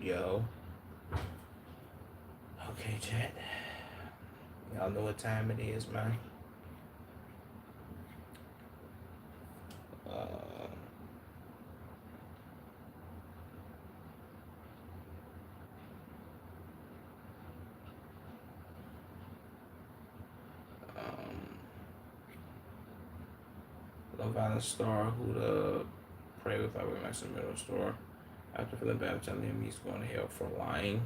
Yo. Okay, chat. Y'all know what time it is, man. Uh, um, Love Island star who the pray with Playboy Max in the middle store. After feeling bad, telling him he's going to hell for lying.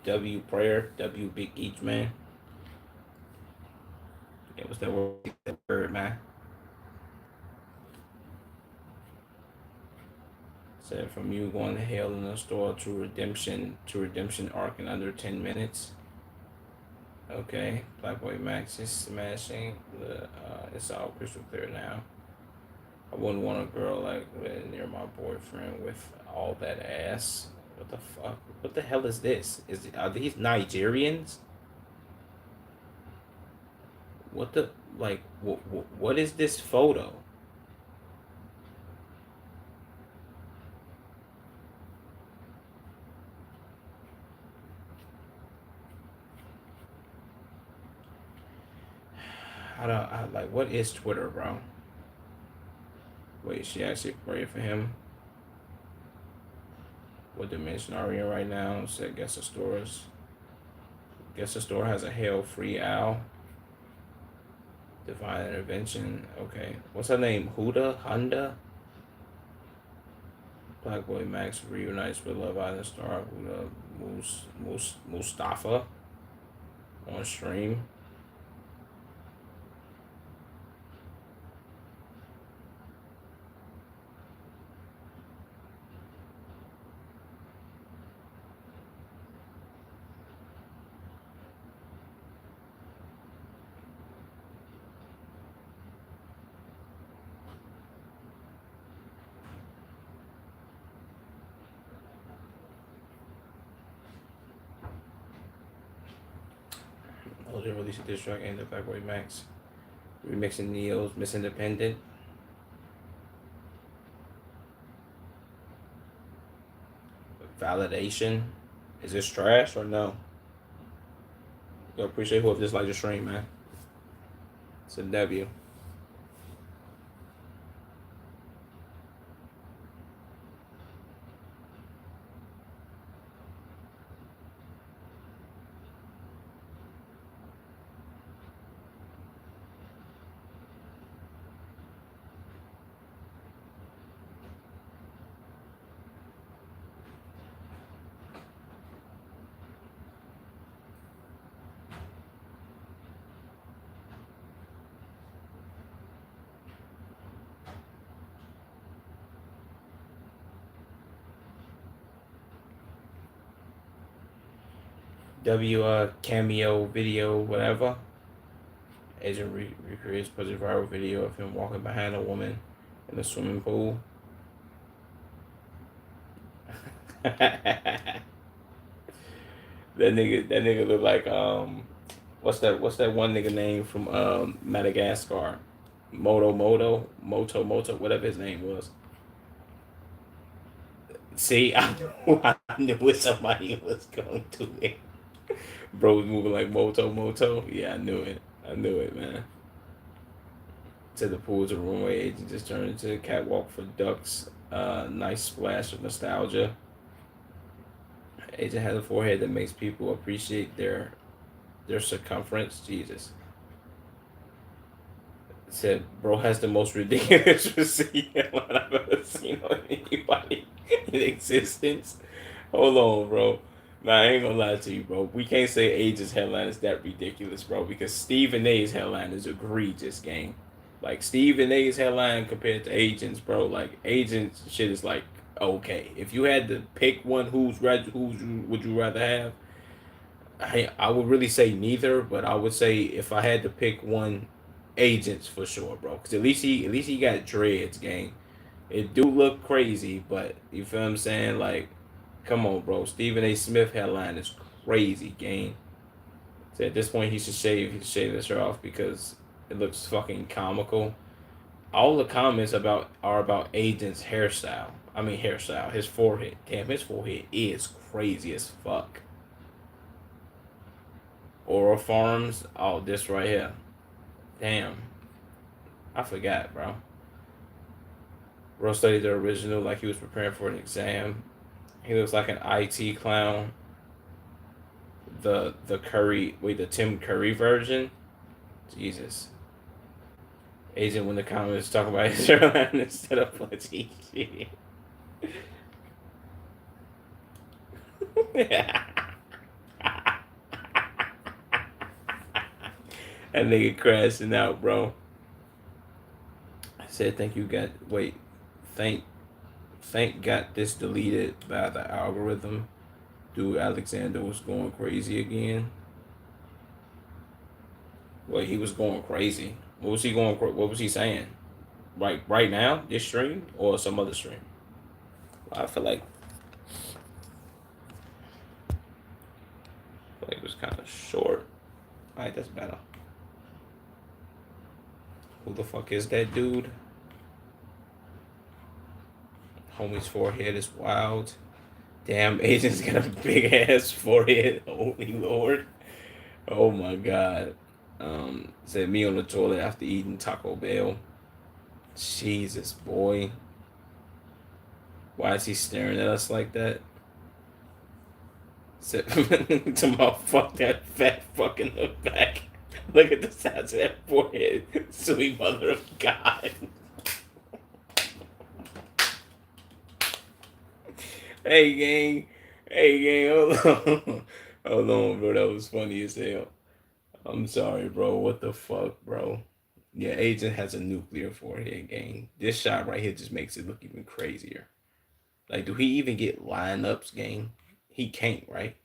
W prayer, W Big Each man. Yeah, what's that word? That word, man. Said from you going to hell in the store to redemption arc in under 10 minutes. Okay, Black Boy Max is smashing. It's all crystal clear now. I wouldn't want a girl like near my boyfriend with all that ass. What the fuck? What the hell is this? Are these Nigerians? What the like? What is this photo? I like. What is Twitter, bro? Wait, she actually praying for him. What dimension are we in right now? Said guess the stores. Guess the store has a hell free owl. Divine intervention. Okay, what's her name? Huda, Honda. Black Boy Max reunites with Love Island star Huda Mustafa on stream. LJ released a diss track and the Black Boy Max remixing Neo's Miss Independent. Validation. Is this trash or no? Yo, appreciate whoever just like the stream, man. It's a W. W cameo video, whatever. Agent recreates puts a viral video of him walking behind a woman in a swimming pool. That nigga look like what's that one nigga name from Madagascar? Moto, whatever his name was. See, I knew somebody was going to it. Bro was moving like Moto. Yeah, I knew it, man. To the pool to runway agent just turned into a catwalk for ducks. Nice splash of nostalgia. Agent has a forehead that makes people appreciate their circumference. Jesus. Said, bro has the most ridiculous receipt I've ever seen on anybody in existence. Hold on, bro. Nah, I ain't gonna lie to you, bro. We can't say Age's headline is that ridiculous, bro, because Stephen A's headline is egregious, game. Like Stephen A's headline compared to Agent's, bro. Like Agent's shit is like okay. If you had to pick one, who's would you rather have? I would really say neither, but I would say if I had to pick one, Agents for sure, bro. Because at least he got dreads, gang. It do look crazy, but you feel what I'm saying? Like, come on, bro. Stephen A. Smith headline is crazy, gang. So at this point, he should shave his hair off because it looks fucking comical. All the comments are about Agent's hairstyle. I mean hairstyle, his forehead. Damn, his forehead is crazy as fuck. Oral Farms. Oh, this right here. Damn, I forgot, bro. Bro studied the original like he was preparing for an exam. He looks like an IT clown. The Tim Curry version. Jesus. Agent when the comments talk about his airline instead of plenty shit. That nigga crashing out, bro. I said thank you got wait. Thank got this deleted by the algorithm. Dude Alexander was going crazy again. Well, he was going crazy. What was he going? What was he saying? Right now, this stream or some other stream? I feel like it was kind of short. All right, that's better. Who the fuck is that dude? Homie's forehead is wild. Damn, Agent's got a big ass forehead. Holy Lord. Oh my God. Said me on the toilet after eating Taco Bell. Jesus, boy. Why is he staring at us like that? Said, to my fuck that fat fucking look back. Look at the size of that forehead. Sweet mother of God. Hey, gang. Hey, gang. Hold on. Hold on, bro. That was funny as hell. I'm sorry, bro. What the fuck, bro? Yeah, Agent has a nuclear forehead, gang. This shot right here just makes it look even crazier. Like, do he even get lineups, gang? He can't, right?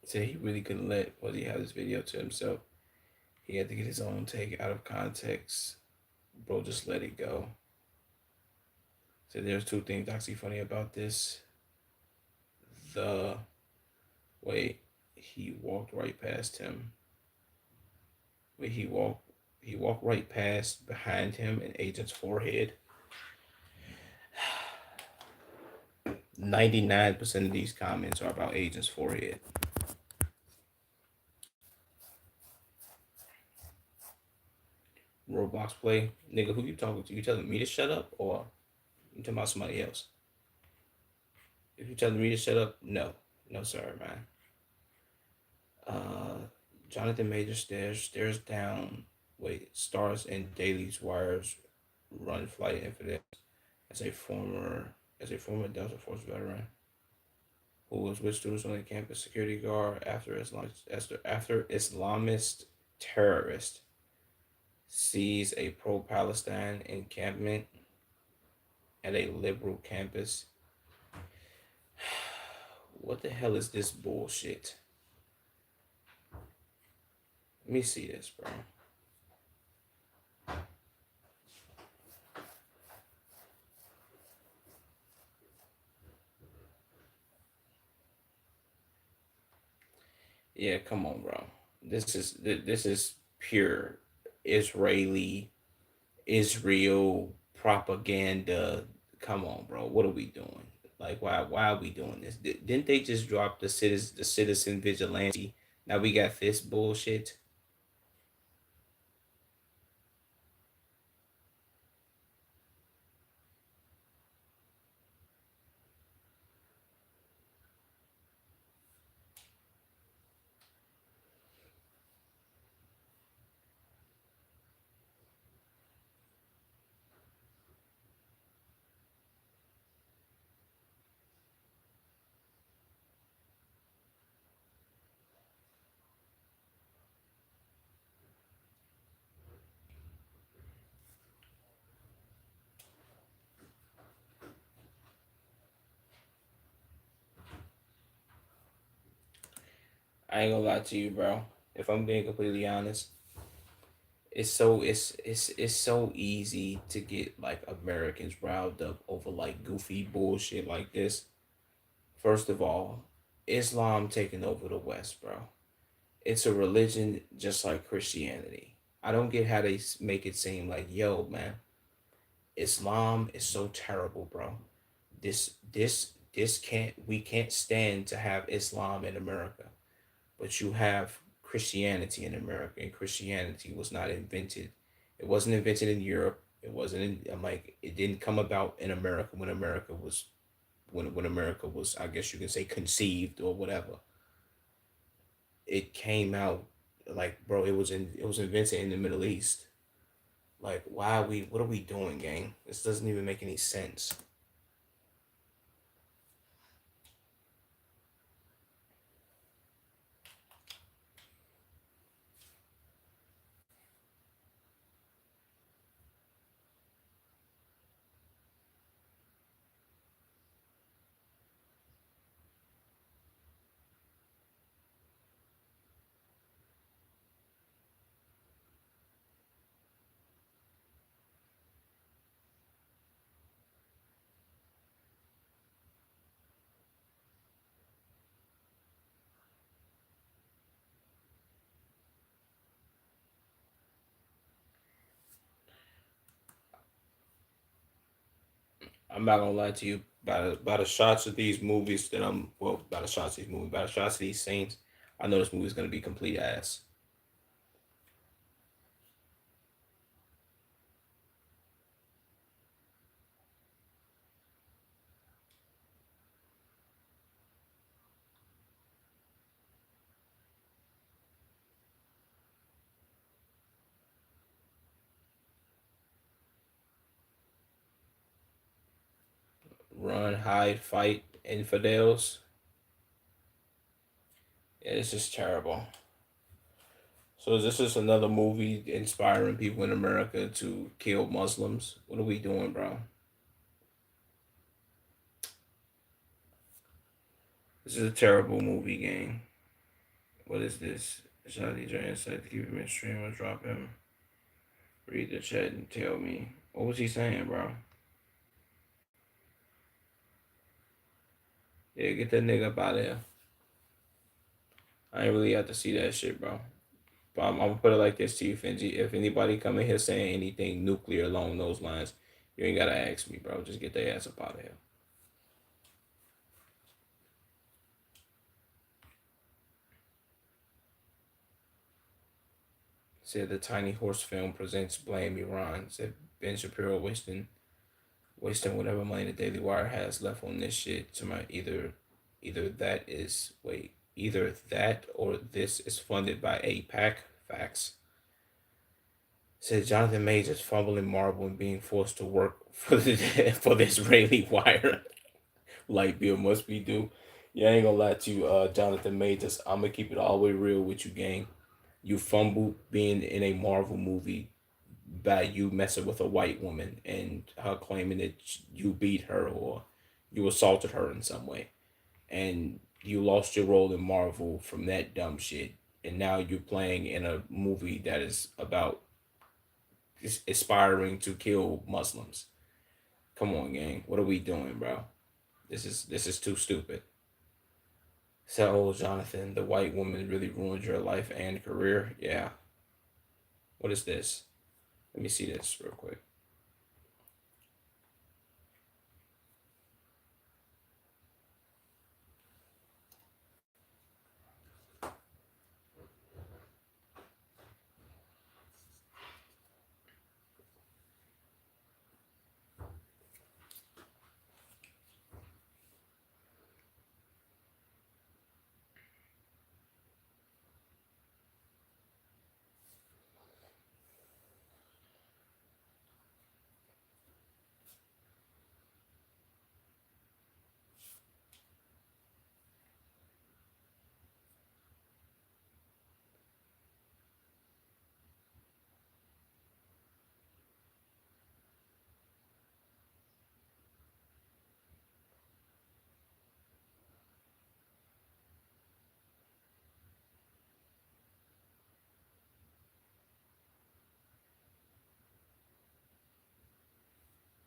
Say he really couldn't let he have this video to himself. He had to get his own take out of context. Bro, just let it go. So there's two things I see funny about this. The way he walked right past him. Wait, he walked right past behind him and Agent's forehead. 99% of these comments are about Agent's forehead. Roblox play. Nigga, who you talking to? You telling me to shut up or you talking about somebody else? If you telling me to shut up, no. No, sir, man. Uh, Jonathan Major stares down. Wait, stars and Daly's wires run flight infinite as a former Delta Force veteran who was with students on the campus security guard after Islamist terrorist sees a pro-Palestine encampment at a liberal campus. What the hell is this bullshit? Let me see this, bro. Yeah, come on, bro. This is pure Israel propaganda. Come on, bro. What are we doing? Like, why are we doing this? Didn't they just drop the citizen vigilante? Now we got this bullshit. I ain't gonna lie to you, bro. If I'm being completely honest, it's so easy to get like Americans riled up over like goofy bullshit like this. First of all, Islam taking over the West, bro. It's a religion just like Christianity. I don't get how they make it seem like, yo, man, Islam is so terrible, bro. This can't we can't stand to have Islam in America. But you have Christianity in America, and Christianity was not invented. It wasn't invented in Europe. It wasn't in, I'm like, it didn't come about in America when America was when America was, I guess you can say, conceived or whatever. It came out like, bro, it was invented in the Middle East. Like, why are we, what are we doing, gang? This doesn't even make any sense. I'm not gonna lie to you. By the shots of these movies that I'm, well, by the shots of these movies, by the shots of these scenes, I know this movie's gonna be complete ass. Run, hide, fight, infidels. Yeah, it's just terrible. So is this just another movie inspiring people in America to kill Muslims? What are we doing, bro? This is a terrible movie, gang. What is this? Should need your insight to keep him in stream or drop him? Read the chat and tell me. What was he saying, bro? Yeah, get that nigga up out of here. I ain't really have to see that shit, bro. But I'm gonna put it like this to you, Finji. If anybody come in here saying anything nuclear along those lines, you ain't gotta ask me, bro. Just get their ass up out of here. Said the Tiny Horse film presents Blame Iran. Said Ben Shapiro wasting whatever money the Daily Wire has left on this shit to my either that is wait either that or this is funded by APAC. Facts. Said Jonathan Majors fumbling marble and being forced to work for the for the Israeli Wire. Light bill must be due. Yeah, I ain't gonna lie to you, Jonathan Majors. I'm gonna keep it all the way real with you, gang. You fumbled being in a Marvel movie by you messing with a white woman and her claiming that you beat her or you assaulted her in some way. And you lost your role in Marvel from that dumb shit. And now you're playing in a movie that is about aspiring to kill Muslims. Come on, gang. What are we doing, bro? This is too stupid. So, Jonathan, the white woman really ruined your life and career. Yeah. What is this? Let me see this real quick.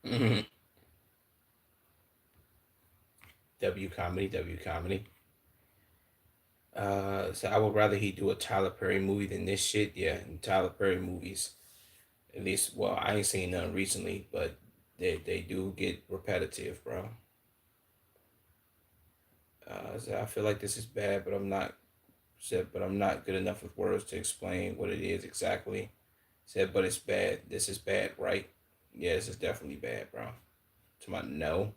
Mhm. W comedy, W comedy. So I would rather he do a Tyler Perry movie than this shit. Yeah, and Tyler Perry movies, at least, well, I ain't seen none recently, but they do get repetitive, bro. So I feel like this is bad, but I'm not said, but I'm not good enough with words to explain what it is exactly. Said, but it's bad. This is bad, right? Yeah, this is definitely bad, bro. To my no,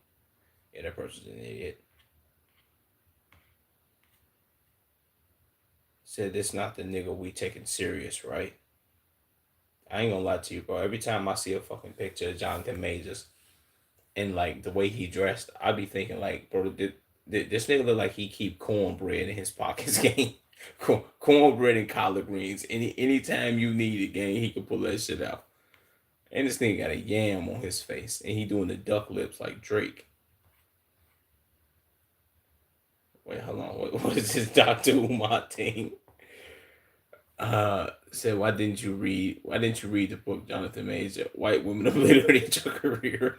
yeah, that person's an idiot. Said this not the nigga we taking serious, right? I ain't gonna lie to you, bro. Every time I see a fucking picture of Jonathan Majors and like the way he dressed, I be thinking like, bro, this nigga look like he keep cornbread in his pockets, gang. Cornbread and collard greens. Anytime you need it, gang, he can pull that shit out. And this nigga got a yam on his face, and he doing the duck lips like Drake. Wait, hold on. What is this Doctor Umar thing? Said why didn't you read the book Jonathan Major? White women have literally your career.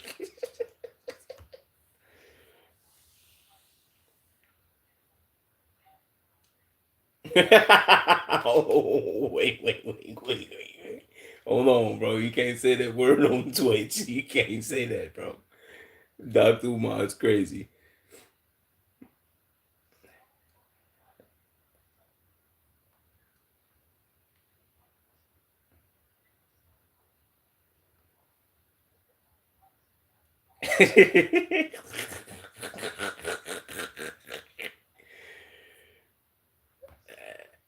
Oh, wait. Hold on, bro. You can't say that word on Twitch. You can't say that, bro. Dr. Umar is crazy.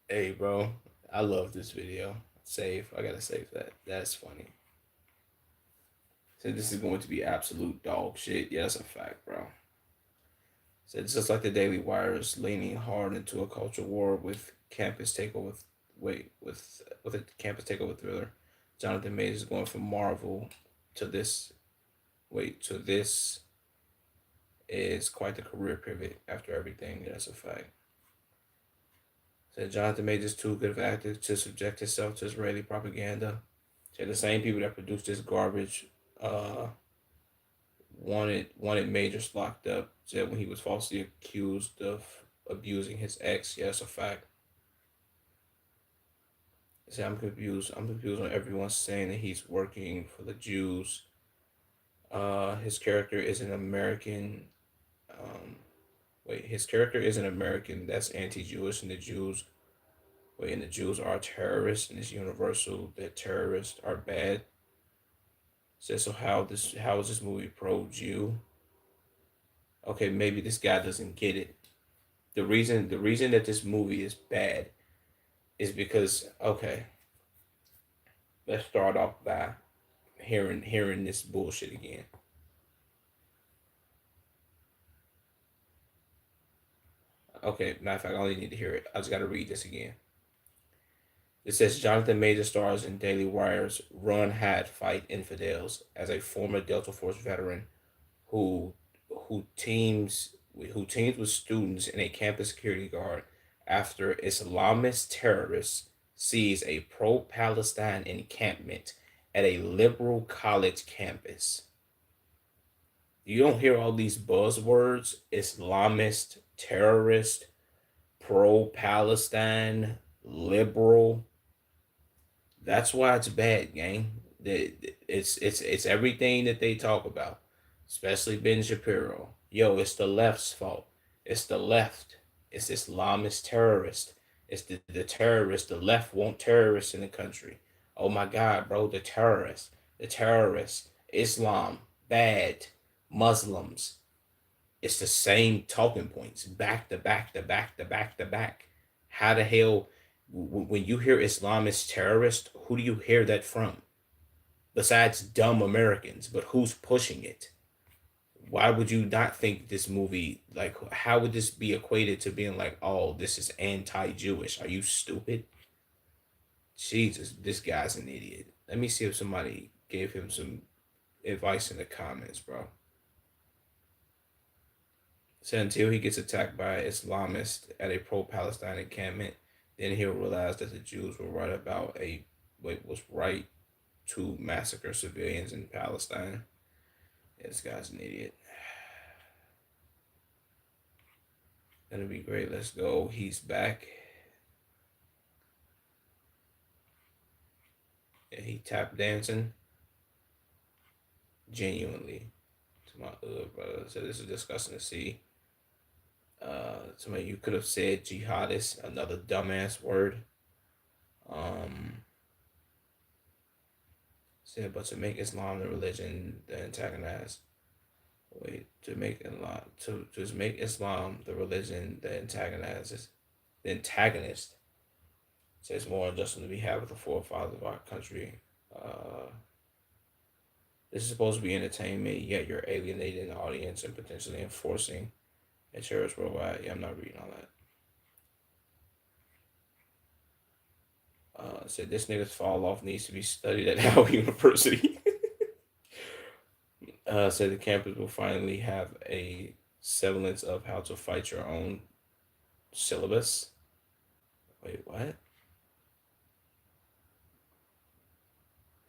Hey, bro. I love this video. Save. I gotta save that. That's funny. So this is going to be absolute dog shit. Yeah, that's a fact, bro. So it's just like the Daily Wire is leaning hard into a culture war with campus takeover. Wait, with a campus takeover thriller. Jonathan Majors is going from Marvel to this. Wait, to this is quite the career pivot after everything. Yeah, that's a fact. Said Jonathan Majors too good of an actor to subject himself to Israeli propaganda. Said the same people that produced this garbage uh wanted Majors locked up. Said when he was falsely accused of abusing his ex. Yeah, that's a fact. Said I'm confused. I'm confused on everyone saying that he's working for the Jews. His character is an American. Um, wait, his character is an American. That's anti-Jewish, and the Jews. Wait, and the Jews are terrorists, and it's universal that terrorists are bad. Says so. How is this movie pro-Jew? Okay, maybe this guy doesn't get it. The reason that this movie is bad is because okay, let's start off by hearing this bullshit again. Okay, matter of fact, I only need to hear it. I just got to read this again. It says Jonathan Major stars in Daily Wire's Run Hat Fight Infidels as a former Delta Force veteran who who teams with students in a campus security guard after Islamist terrorists seize a pro-Palestine encampment at a liberal college campus. You don't hear all these buzzwords: Islamist, terrorist, pro-Palestine, liberal. That's why it's bad, gang. It's everything that they talk about, especially Ben Shapiro. Yo, it's the left's fault. It's the left. It's Islamist terrorist. It's the terrorists. The left want terrorists in the country. Oh my God, bro, the terrorists. The terrorists. Islam. Bad. Muslims. It's the same talking points, back to back to back to back to back. How the hell, when you hear Islamist terrorist, who do you hear that from? Besides dumb Americans, but who's pushing it? Why would you not think this movie, like, how would this be equated to being like, oh, this is anti Jewish? Are you stupid? Jesus, this guy's an idiot. Let me see if somebody gave him some advice in the comments, bro. So until he gets attacked by Islamists at a pro-Palestine encampment, then he'll realize that the Jews were right about a was right to massacre civilians in Palestine. This guy's an idiot. Gonna be great. Let's go. He's back. Yeah, he tap dancing. Genuinely. To my brother. So this is disgusting to see. Somebody you could have said jihadist, another dumbass word. Um said, but to make Islam the religion that antagonize. Wait, to make Islam to just make Islam the religion that antagonizes the antagonist says more unjust on the behalf of the forefathers of our country. Uh, this is supposed to be entertainment, yet you're alienating the audience and potentially enforcing a terrorist worldwide. Yeah, I'm not reading all that. Said this nigga's fall off needs to be studied at Howard University. Said the campus will finally have a semblance of how to fight your own syllabus. Wait, what?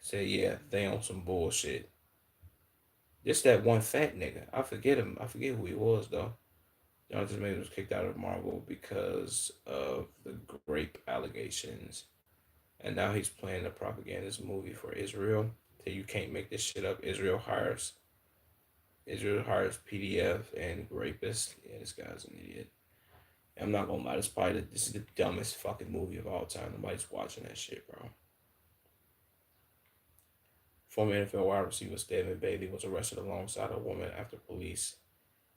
Say, yeah, they on some bullshit. Just that one fat nigga. I forget him. I forget who he was though. Jonathan Majors was kicked out of Marvel because of the grape allegations, and now he's playing a propagandist movie for Israel. So you can't make this shit up. Israel hires PDF and rapists. Yeah, this guy's an idiot. I'm not gonna lie. This is the dumbest fucking movie of all time. Nobody's watching that shit, bro. Former NFL wide receiver Stephen Bailey was arrested alongside a woman after police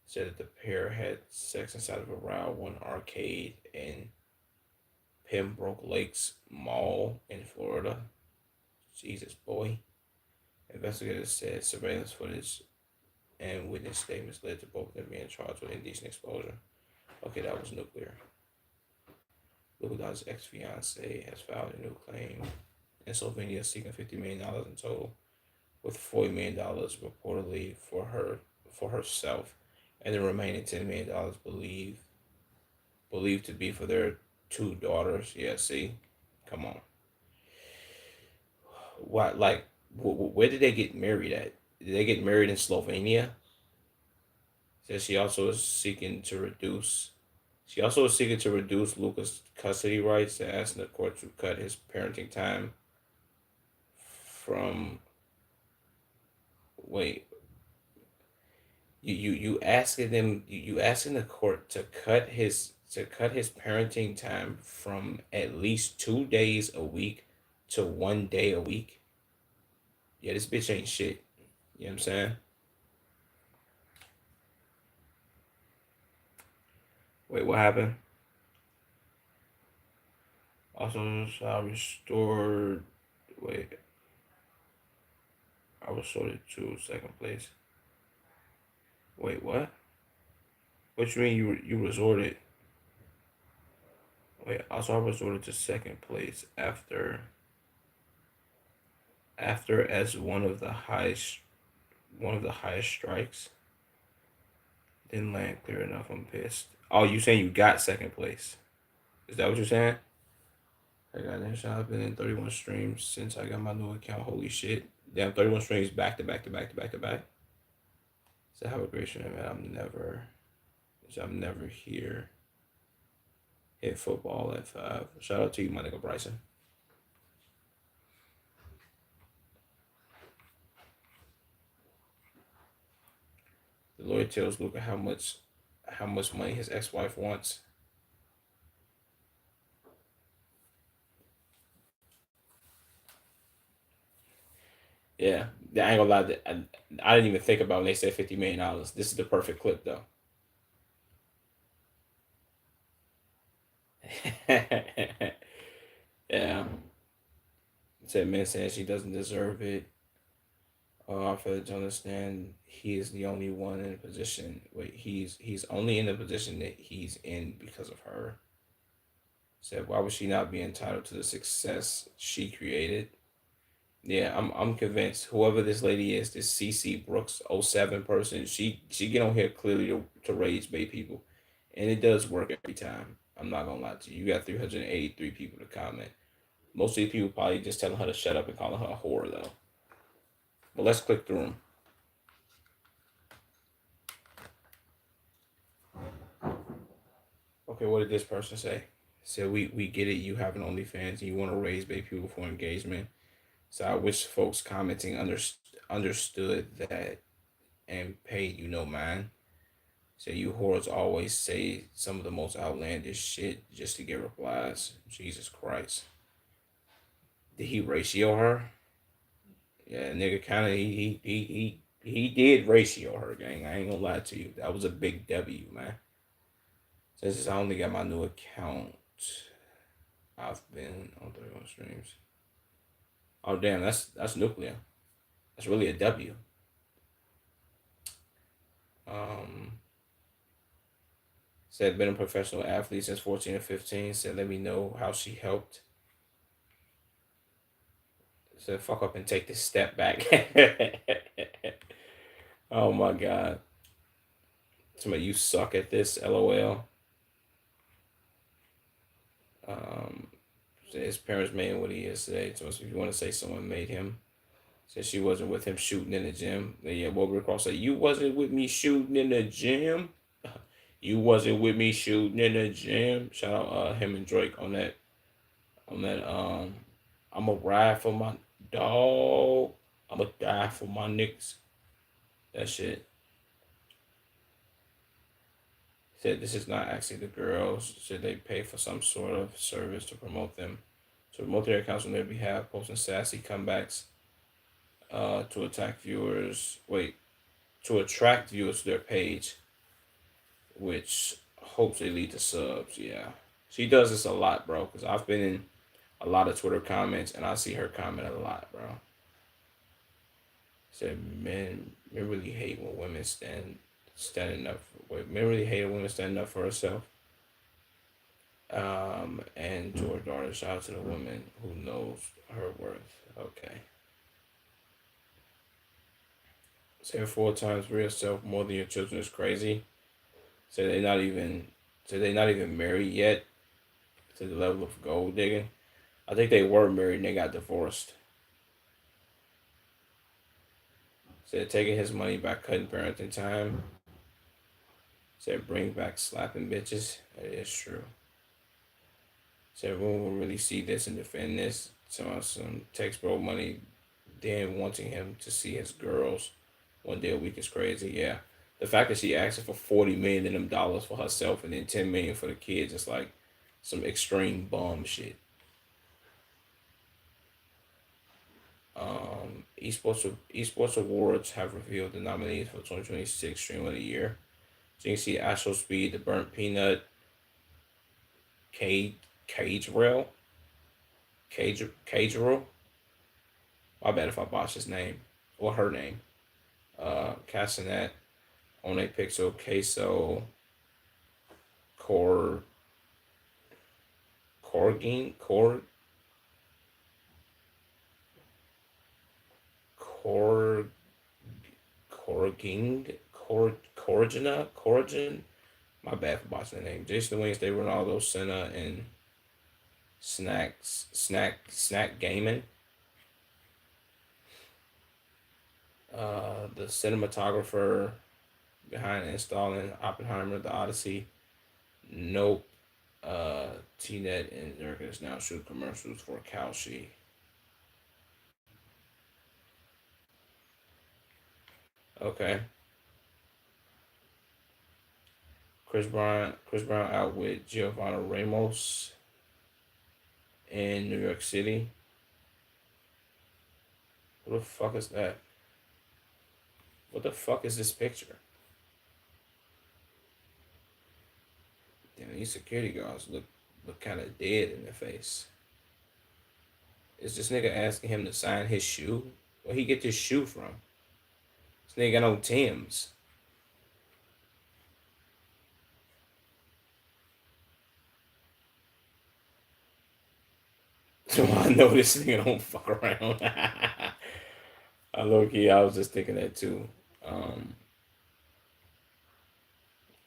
said that the pair had sex inside of a Route 1 arcade in Pembroke Lakes Mall in Florida. Jesus, boy. Investigators said surveillance footage and witness statements led to both of them being charged with indecent exposure. Okay, that was nuclear. Luka's ex-fiance has filed a new claim in Slovenia seeking $50 million in total, with $40 million reportedly for herself, and the remaining $10 million believed to be for their two daughters. Yeah, see, come on. What like where did they get married at? Did they get married in Slovenia? Says she also is seeking to reduce. She also is seeking to reduce Lucas' custody rights and asking the court to cut his parenting time from. Wait, you asking them you asking the court to cut his parenting time from at least 2 days a week to 1 day a week. Yeah, this bitch ain't shit. You know what I'm saying? Wait, what happened? Also, I restored. Wait, I restored to second place. Wait, what? What you mean you resorted? Wait, also I resorted to second place after as one of the highest strikes. Didn't land clear enough. I'm pissed. Oh, you saying you got second place? Is that what you're saying? I got that shot. I've been in 31 streams since I got my new account. Holy shit! Damn, 31 streams back to back to back to back to back. So have a great stream, man. I'm never here. Hit football at 5. Shout out to you, my nigga Bryson. The lawyer tells Luka how much money his ex-wife wants. Yeah, I ain't gonna lie. I didn't even think about when they said $50 million. This is the perfect clip, though. Yeah, said men saying she doesn't deserve it. I fail to understand he is the only one in a position. Wait, he's only in the position that he's in because of her. Said, why would she not be entitled to the success she created? Yeah, I'm convinced whoever this lady is, this CC Brooks '07 person, she get on here clearly to rage bait people, and it does work every time. I'm not gonna lie to you. You got 383 people to comment. Most of these people probably just telling her to shut up and calling her a whore though. But let's click through them. Okay, what did this person say? Said we get it. You have an OnlyFans and you want to raise baby people for engagement. So I wish folks commenting understood that and paid you no mind. So you whores always say some of the most outlandish shit just to get replies. Jesus Christ. Did he ratio her? Yeah, nigga, kind of he did ratio her, gang. I ain't gonna lie to you. That was a big W, man. Since I only got my new account, I've been on 31 streams. Oh damn, that's nuclear. That's really a W. Um, Said been a professional athlete since 14 or 15. Said let me know how she helped. Said fuck up and take this step back. Oh my god. Somebody, you suck at this, LOL. Um, his parents made him what he is today. So if you want to say someone made him, said she wasn't with him shooting in the gym. Yeah, what Rick Ross said, you wasn't with me shooting in the gym. You wasn't with me shooting in the gym. Shout out him and Drake on that. On that. I'm a ride for my dog. I'm a die for my niggas. That shit. Said this is not actually the girls. Should they pay for some sort of service to promote them? To promote their accounts on their behalf, posting sassy comebacks to attack viewers. Wait, to attract viewers to their page, which hopes they lead to subs. Yeah, she does this a lot, bro. Because I've been in a lot of Twitter comments and I see her comment a lot, bro. Said men really hate when women standing up. Men really hate a woman standing up for herself. And to her daughter, shout out to the woman who knows her worth. Okay. Say 4 times real self more than your children is crazy. Say they not even married yet to the level of gold digging. I think they were married and they got divorced. Said taking his money by cutting parenting time. Said bring back slapping bitches. That is true. Said everyone will really see this and defend this. Some text bro money, then wanting him to see his girls one day a week is crazy. Yeah. The fact that she asked for 40 million of them dollars for herself and then 10 million for the kids is like some extreme bum shit. Esports Awards have revealed the nominees for 2026 Stream of the Year. So you can see Astro Speed, The Burnt Peanut, Cage Rail, Cage Rail. My bad if I botched his name or her name. Castanet, One Pixel, Queso, Corgine, Corigin. My bad for botching the name. Jason Wednesday, Ronaldo, Senna, and Snack Gaming. The cinematographer behind installing Oppenheimer, The Odyssey. Nope. T-Net and Erica is now shooting commercials for Kalshi. Okay. Chris Brown out with Giovanna Ramos in New York City. What the fuck is that? What the fuck is this picture? Damn, these security guards look kind of dead in the face. Is this nigga asking him to sign his shoe? Where he get this shoe from? This nigga got no Timbs. So I know this nigga don't fuck around. Low key, I was just thinking that too.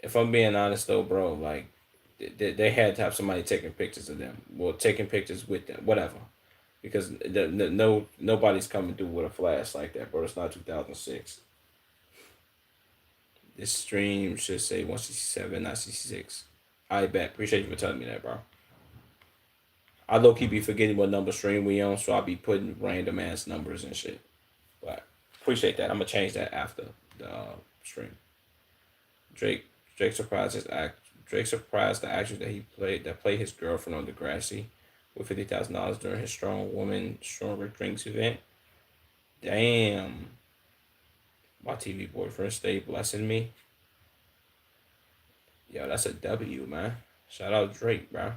If I'm being honest though, bro, like they had to have somebody taking pictures of them, well, taking pictures with them, whatever, because nobody's coming through with a flash like that, bro. It's not 2006. This stream should say 167, not 66. I bet. Appreciate you for telling me that, bro. I low key be forgetting what number stream we on, so I'll be putting random ass numbers and shit. But appreciate that. I'm gonna change that after the stream. Drake Drake surprised his act. Drake surprised the actress that played his girlfriend on Degrassi with $50,000 during his Strong Woman Stronger Drinks event. Damn, my TV boyfriend stayed blessing me. Yo, that's a W, man. Shout out Drake, bro.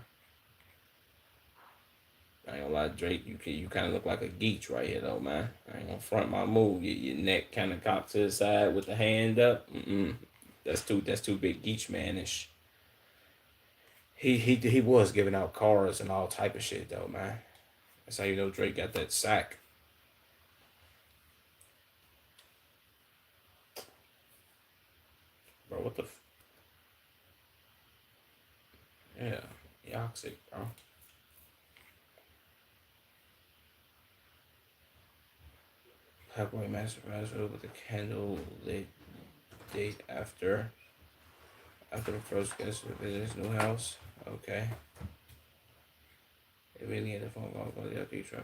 I ain't gonna lie, Drake. You kind of look like a geech right here, though, man. I ain't gonna front my move. Your neck kind of cocked to the side with the hand up. That's too big geech manish. He was giving out cars and all type of shit though, man. That's how you know Drake got that sack. Bro, what the yeah, Yoxic, bro. Playboy Master with a candle lit date after the first guest visit his new house. Okay. It really had a phone call about the LP truck.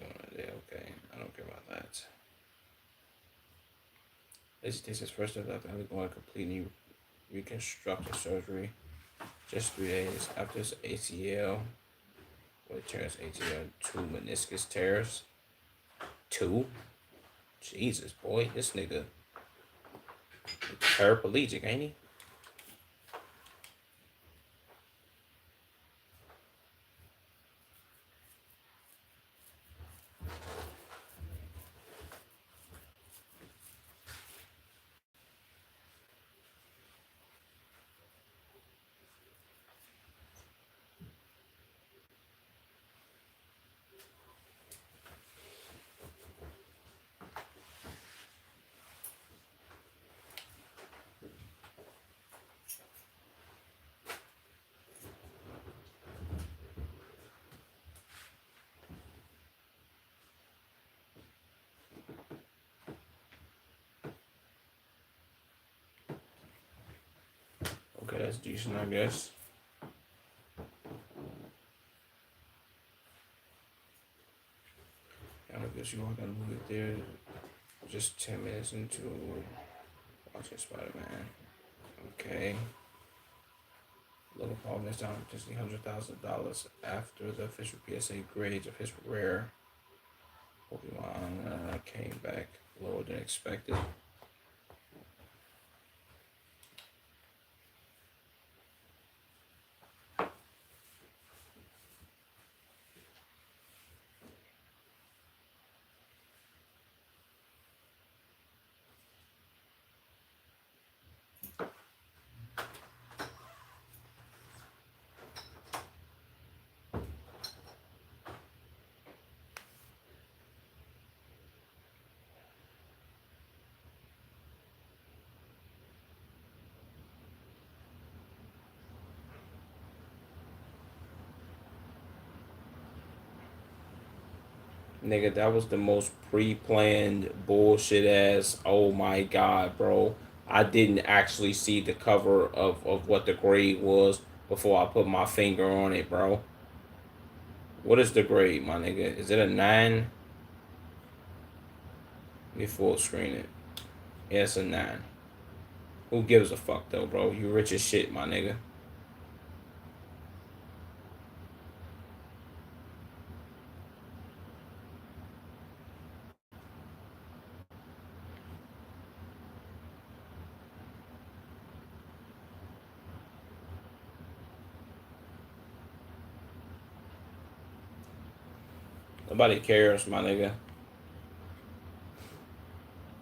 Okay, I don't care about that. This is his first step after undergoing completely reconstructive surgery. Just 3 days after his ACL. What tears ACL? 2 meniscus tears. 2? Jesus, boy, this nigga paraplegic, ain't he? Okay, that's decent, I guess. I guess you all gotta move it there. Just 10 minutes into watching Spider-Man. Okay. Logan Paul missed out on potentially $100,000 after the official PSA grades of his rare Pokemon came back lower than expected. Nigga, that was the most pre-planned bullshit ass. Oh my god, bro. I didn't actually see the cover of what the grade was before I put my finger on it, bro. What is the grade, my nigga? Is it a 9? Let me full screen it. Yeah, it's a 9. Who gives a fuck though, bro? You rich as shit, my nigga. Nobody cares, my nigga.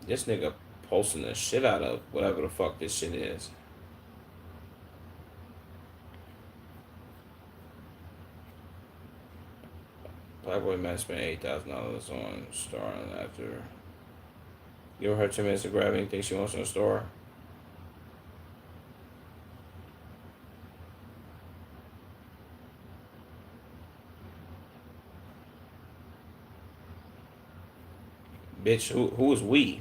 This nigga posting the shit out of whatever the fuck this shit is. Playboy man spent $8,000 on starring after. Give her 2 minutes to grab anything she wants in the store. Bitch, who is we?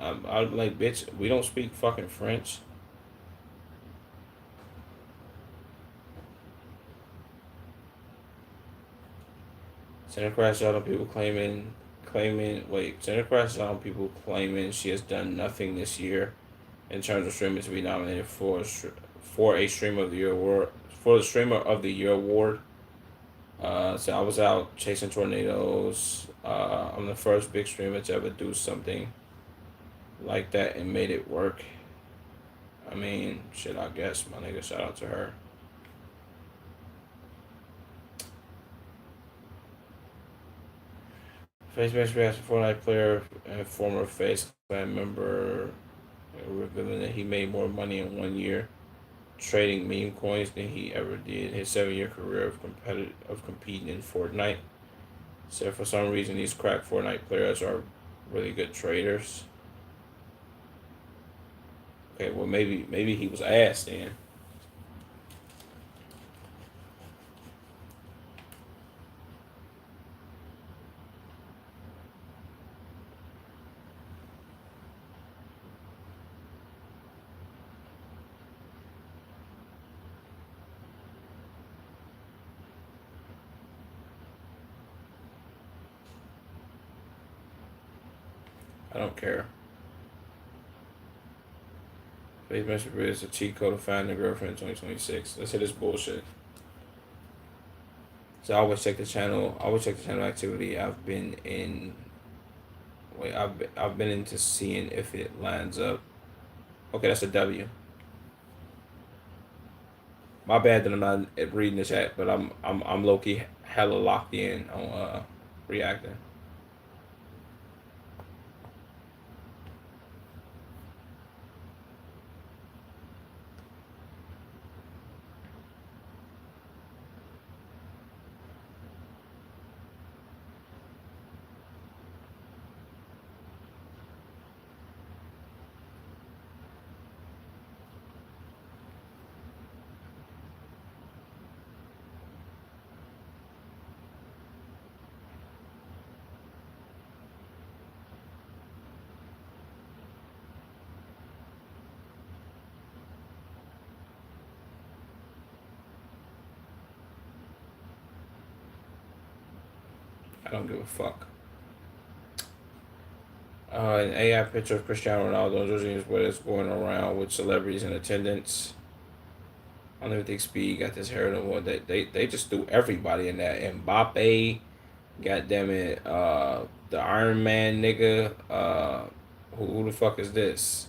I'm like, bitch, we don't speak fucking French. Center Crash out on people Center Crash out on people claiming she has done nothing this year in terms of streaming to be nominated for a Streamer of the Year award for the Streamer of the Year award. So I was out chasing tornadoes. I'm the first big streamer to ever do something like that and made it work. I mean, shit, I guess, my nigga, shout out to her. Face match reaction Fortnite player and former Face Clan member revealing that he made more money in 1 year trading meme coins than he ever did his 7 year career of competing in Fortnite. So for some reason, these crack Fortnite players are really good traders. Okay, well maybe he was ass then. I don't care. Face Master is a cheat code to find a girlfriend in 2026. Let's hit this bullshit. So I always check the channel. I always check the channel activity. I've been in. Wait, I've been into seeing if it lines up. Okay, that's a W. My bad that I'm not reading the chat, but I'm low key hella locked in on reacting. I don't give a fuck. An AI picture of Cristiano Ronaldo is what is going around with celebrities in attendance. I don't even think Speed got this hair no more. They just threw everybody in that. Mbappe, goddamn it, the Iron Man nigga. Who the fuck is this?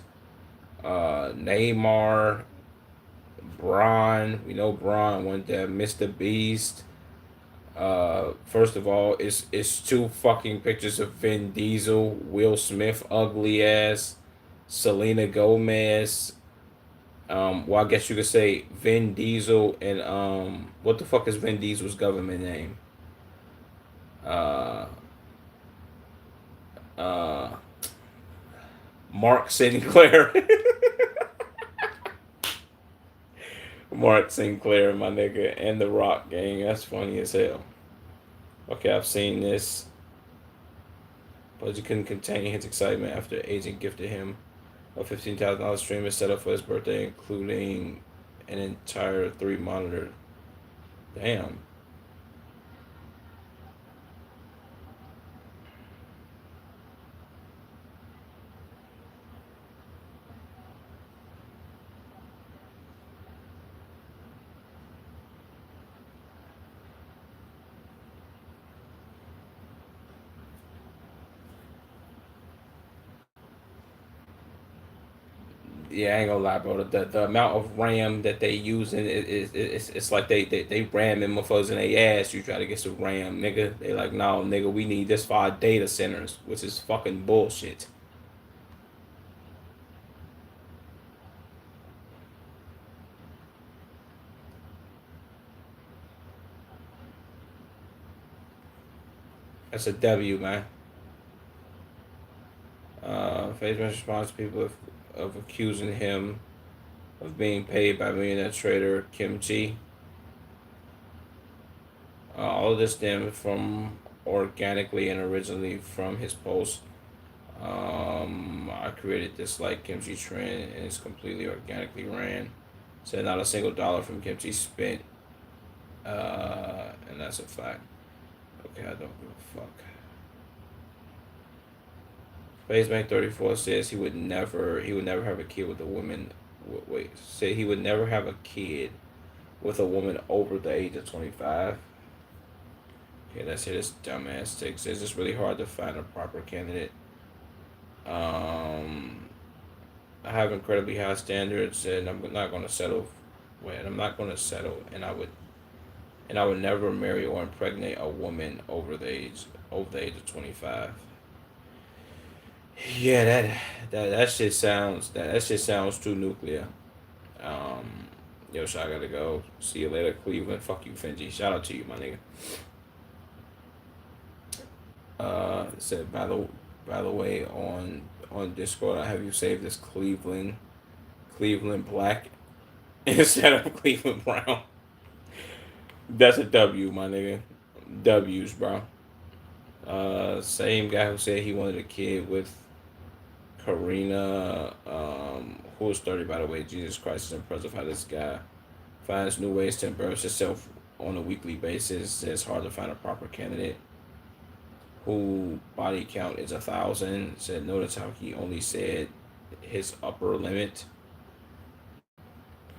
Neymar, Braun. We know Braun went there. Mr. Beast. First of all, it's two fucking pictures of Vin Diesel, Will Smith, ugly ass, Selena Gomez. Well, I guess you could say Vin Diesel and what the fuck is Vin Diesel's government name? Uh, uh, Mark Sinclair. Mark Sinclair, my nigga, and the Rock gang. That's funny as hell. Okay, I've seen this, but he couldn't contain his excitement after agent gifted him a $15,000 streamer set up for his birthday, including an entire 3 monitor. Damn. Yeah, I ain't gonna lie, bro. The amount of RAM that they use in it's like they ram them motherfuckers in their ass. You try to get some RAM, nigga. They like, no, nigga, we need this for our data centers, which is fucking bullshit. That's a W, man. Facebook response to people of accusing him of being paid by millionaire trader Kim Chi. All of this stemmed from organically and originally from his post. I created this like kimchi trend and it's completely organically ran. Said not a single dollar from kimchi spent, and that's a fact. Okay, I don't give a fuck. FaceBank34 says he would never have a kid with a woman. Wait, say he would never have a kid with a woman over the age of 25. Okay, that's it. This dumbass text says it's really hard to find a proper candidate. I have incredibly high standards, and I'm not going to settle. Wait, I'm not going to settle, and I would never marry or impregnate a woman over the age of 25. Yeah, that shit sounds that shit sounds too nuclear. Um, yo, so I gotta go. See you later, Cleveland. Fuck you, Finji. Shout out to you, my nigga. It said by the way on Discord, I have you saved as Cleveland Black instead of Cleveland Brown. That's a W, my nigga. W's, bro. Same guy who said he wanted a kid with Karina, who was 30, by the way. Jesus Christ is impressive how this guy finds new ways to embarrass himself on a weekly basis. It's hard to find a proper candidate who body count is 1,000. Said notice how he only said his upper limit.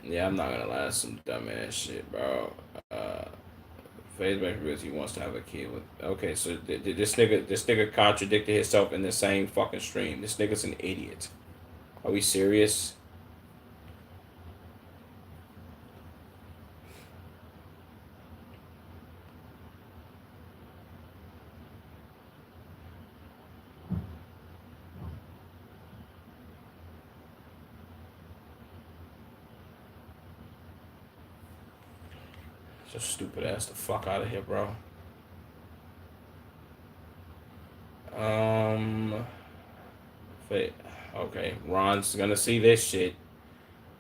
Yeah, I'm not gonna lie, that's some dumbass shit, bro. Uh, Facebook because he wants to have a kid with. Okay, so this nigga contradicted himself in the same fucking stream. This nigga's an idiot. Are we serious? Just stupid ass the fuck out of here, bro. Um, okay, Ron's gonna see this shit.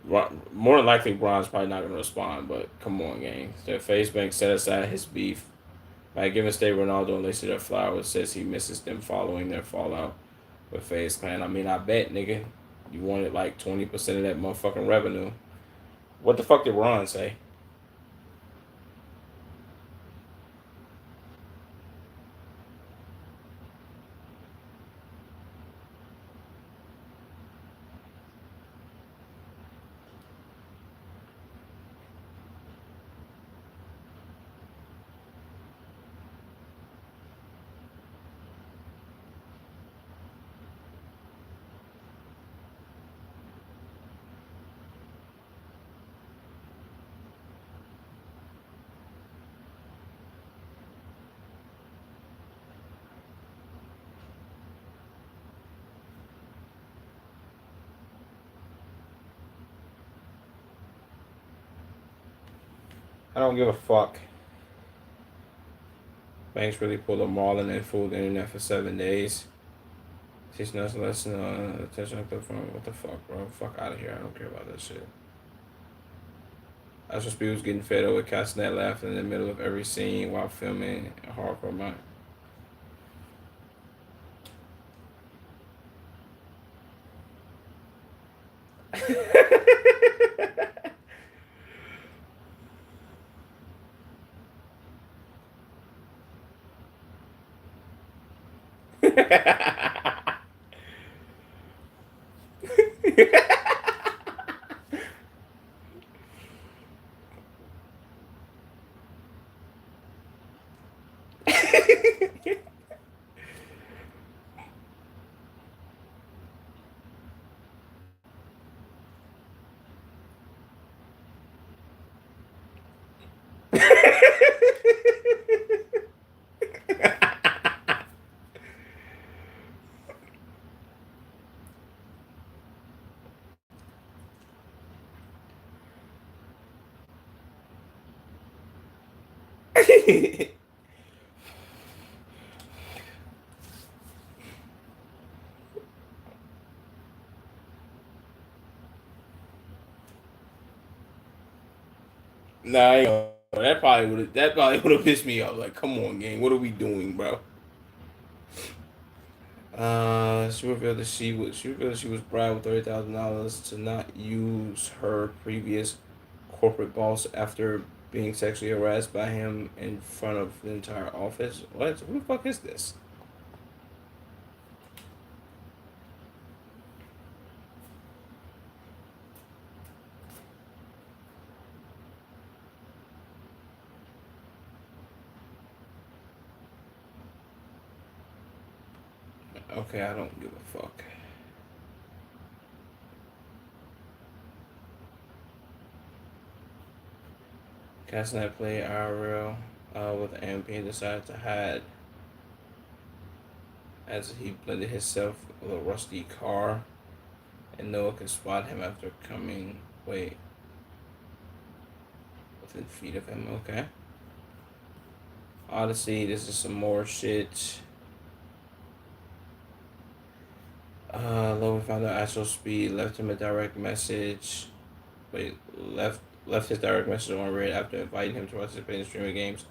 More than likely, Ron's probably not gonna respond. But come on, gang. The FaceBank set aside his beef by giving State Ronaldo and Lacey their flowers. Says he misses them following their fallout with FaZe Clan. I mean, I bet, nigga, you wanted like 20% of that motherfucking revenue. What the fuck did Ron say? I don't give a fuck. Banks really pulled a Marlin and fooled the internet for 7 days. Teaching us a lesson on attention to the phone. What the fuck, bro? Fuck out of here. I don't care about that shit. Astro Speed was getting fed up with Castanet laughing in the middle of every scene while filming a hardcore mind. Nah, that probably would have pissed me off. Like, come on, gang, what are we doing, bro? She revealed she was bribed with $30,000 to not use her previous corporate boss after being sexually harassed by him in front of the entire office. What? Who the fuck is this? Okay, I don't give a fuck. Castanet played IRL with MP and decided to hide as he blended himself with a rusty car, and no one could spot him after coming within feet of him. Okay. Odyssey, this is some more shit. Logan found out actual speed, left him a direct message. Wait, left his direct message on read after inviting him to participate in streaming games.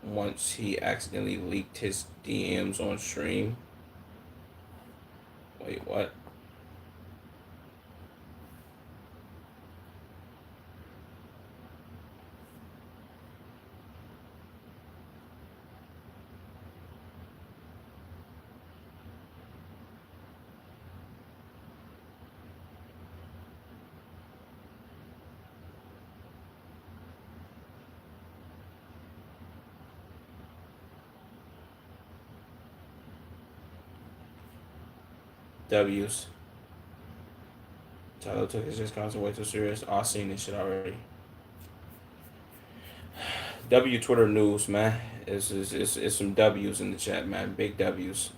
Once he accidentally leaked his DMs on stream. Wait, what? W's. Tyler took his discounts way too serious. I seen this shit already. W Twitter news, man. It's some W's in the chat, man. Big W's.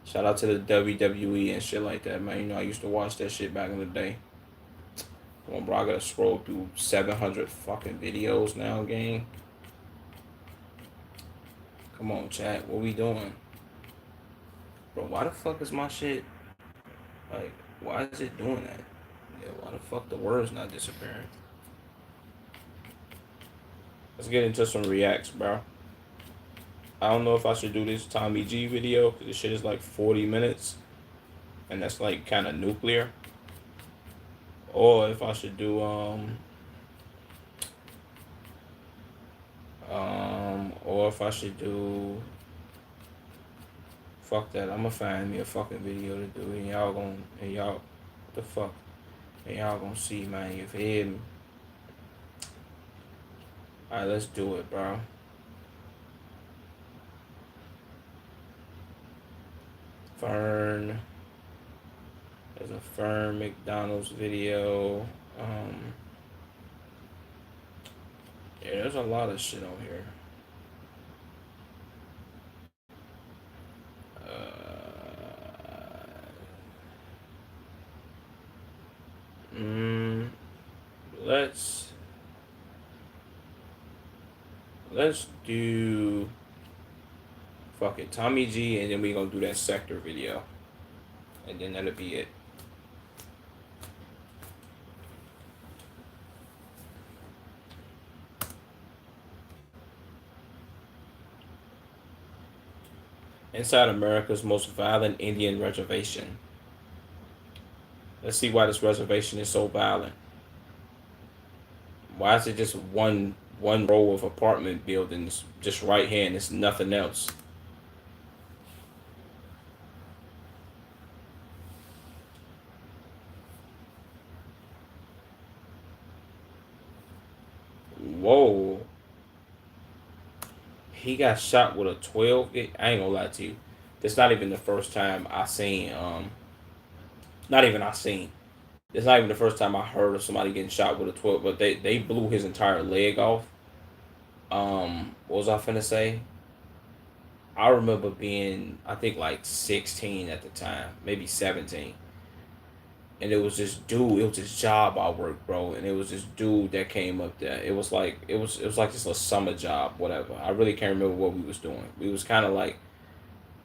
Shout out to the WWE and shit like that, man. You know, I used to watch that shit back in the day. Come on, bro. I gotta scroll through 700 fucking videos now, gang. Come on, chat. What we doing? Bro, why the fuck is my shit... Like, why is it doing that? Yeah, why the fuck the words not disappearing? Let's get into some reacts, bro. I don't know if I should do this Tommy G video, because this shit is like 40 minutes. And that's like kind of nuclear. Or if I should do, or if I should do... Fuck that, I'ma find me a fucking video to do, and y'all what the fuck? And y'all gonna see, man, you feel me? Alright, let's do it, bro. Fern. There's a Fern McDonald's video. Yeah, there's a lot of shit on here. Let's do fuck it, Tommy G, and then we gonna do that sector video, and then that'll be it. Inside America's most violent Indian reservation. Let's see why this reservation is so violent. Why is it just one row of apartment buildings just right here and it's nothing else? Whoa. He got shot with a 12 gauge. I ain't gonna lie to you. It's not even the first time I seen not even I seen. It's not even the first time I heard of somebody getting shot with a 12, but they blew his entire leg off. What was I finna say? I remember being, I think, like 16 at the time, maybe 17. And it was this dude, it was this job I worked, bro, and it was this dude that came up there. It was like just a summer job, whatever. I really can't remember what we was doing. We was kind of like,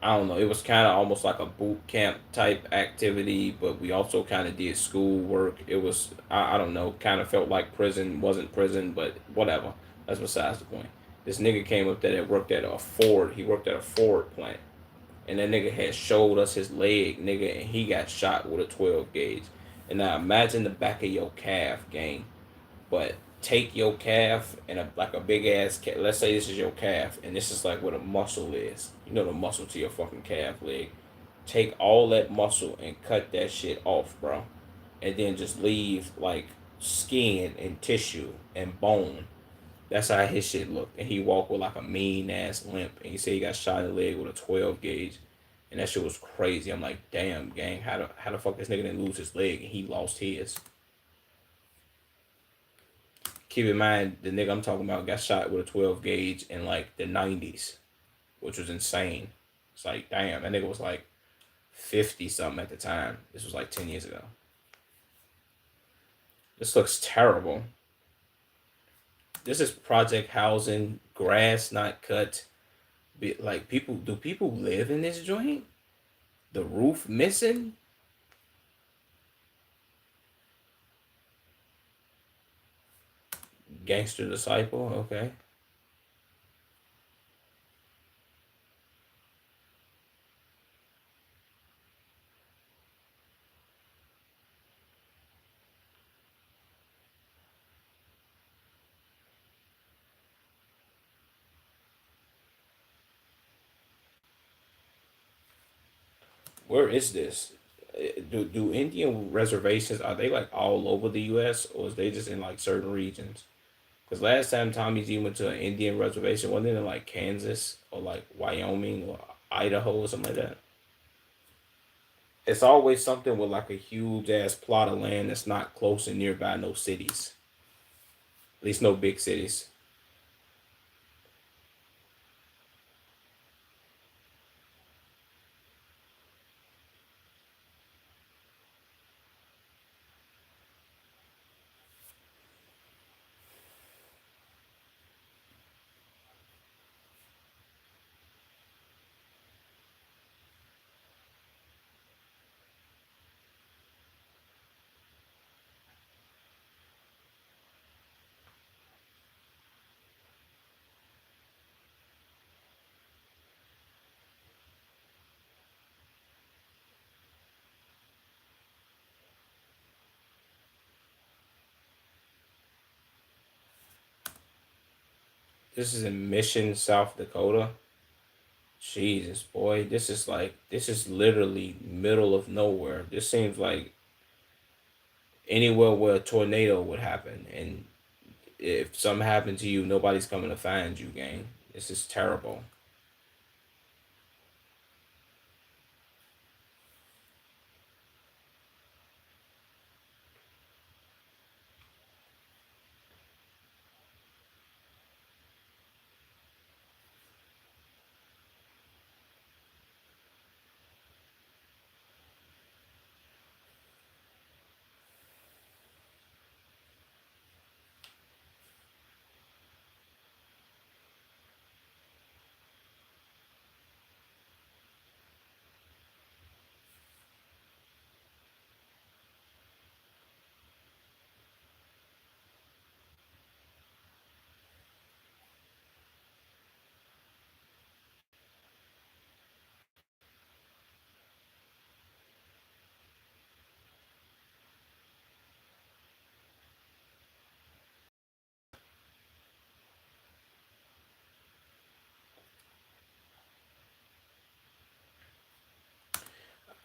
I don't know, it was kind of almost like a boot camp type activity, but we also kind of did school work. It was, I don't know, kind of felt like prison, wasn't prison, but whatever. That's besides the point. This nigga came up there that worked at a Ford. He worked at a Ford plant. And that nigga had showed us his leg, nigga, and he got shot with a 12 gauge. And now imagine the back of your calf, gang. But take your calf and like a big ass calf. Let's say this is your calf, and this is like what a muscle is. You know the muscle to your fucking calf leg. Take all that muscle and cut that shit off, bro, and then just leave like skin and tissue and bone. That's how his shit looked, and he walked with like a mean ass limp. And he said he got shot in the leg with a 12 gauge, and that shit was crazy. I'm like, damn, gang, how the fuck this nigga didn't lose his leg and he lost his? Keep in mind, the nigga I'm talking about got shot with a 12 gauge in like the 90s, which was insane. It's like, damn, that nigga was like 50 something at the time. This was like 10 years ago. This looks terrible. This is project housing, grass not cut. Like, do people live in this joint? The roof missing? Gangster disciple, okay. Where is this? Do Indian reservations, are they like all over the U.S. or is they just in like certain regions? Because last time Tommy G went to an Indian reservation, wasn't it in like Kansas or like Wyoming or Idaho or something like that? It's always something with like a huge ass plot of land that's not close and nearby no cities. At least no big cities. This is in Mission, South Dakota. Jesus, boy, this is literally middle of nowhere. This seems like anywhere where a tornado would happen, and if something happened to you, nobody's coming to find you, gang. This is terrible.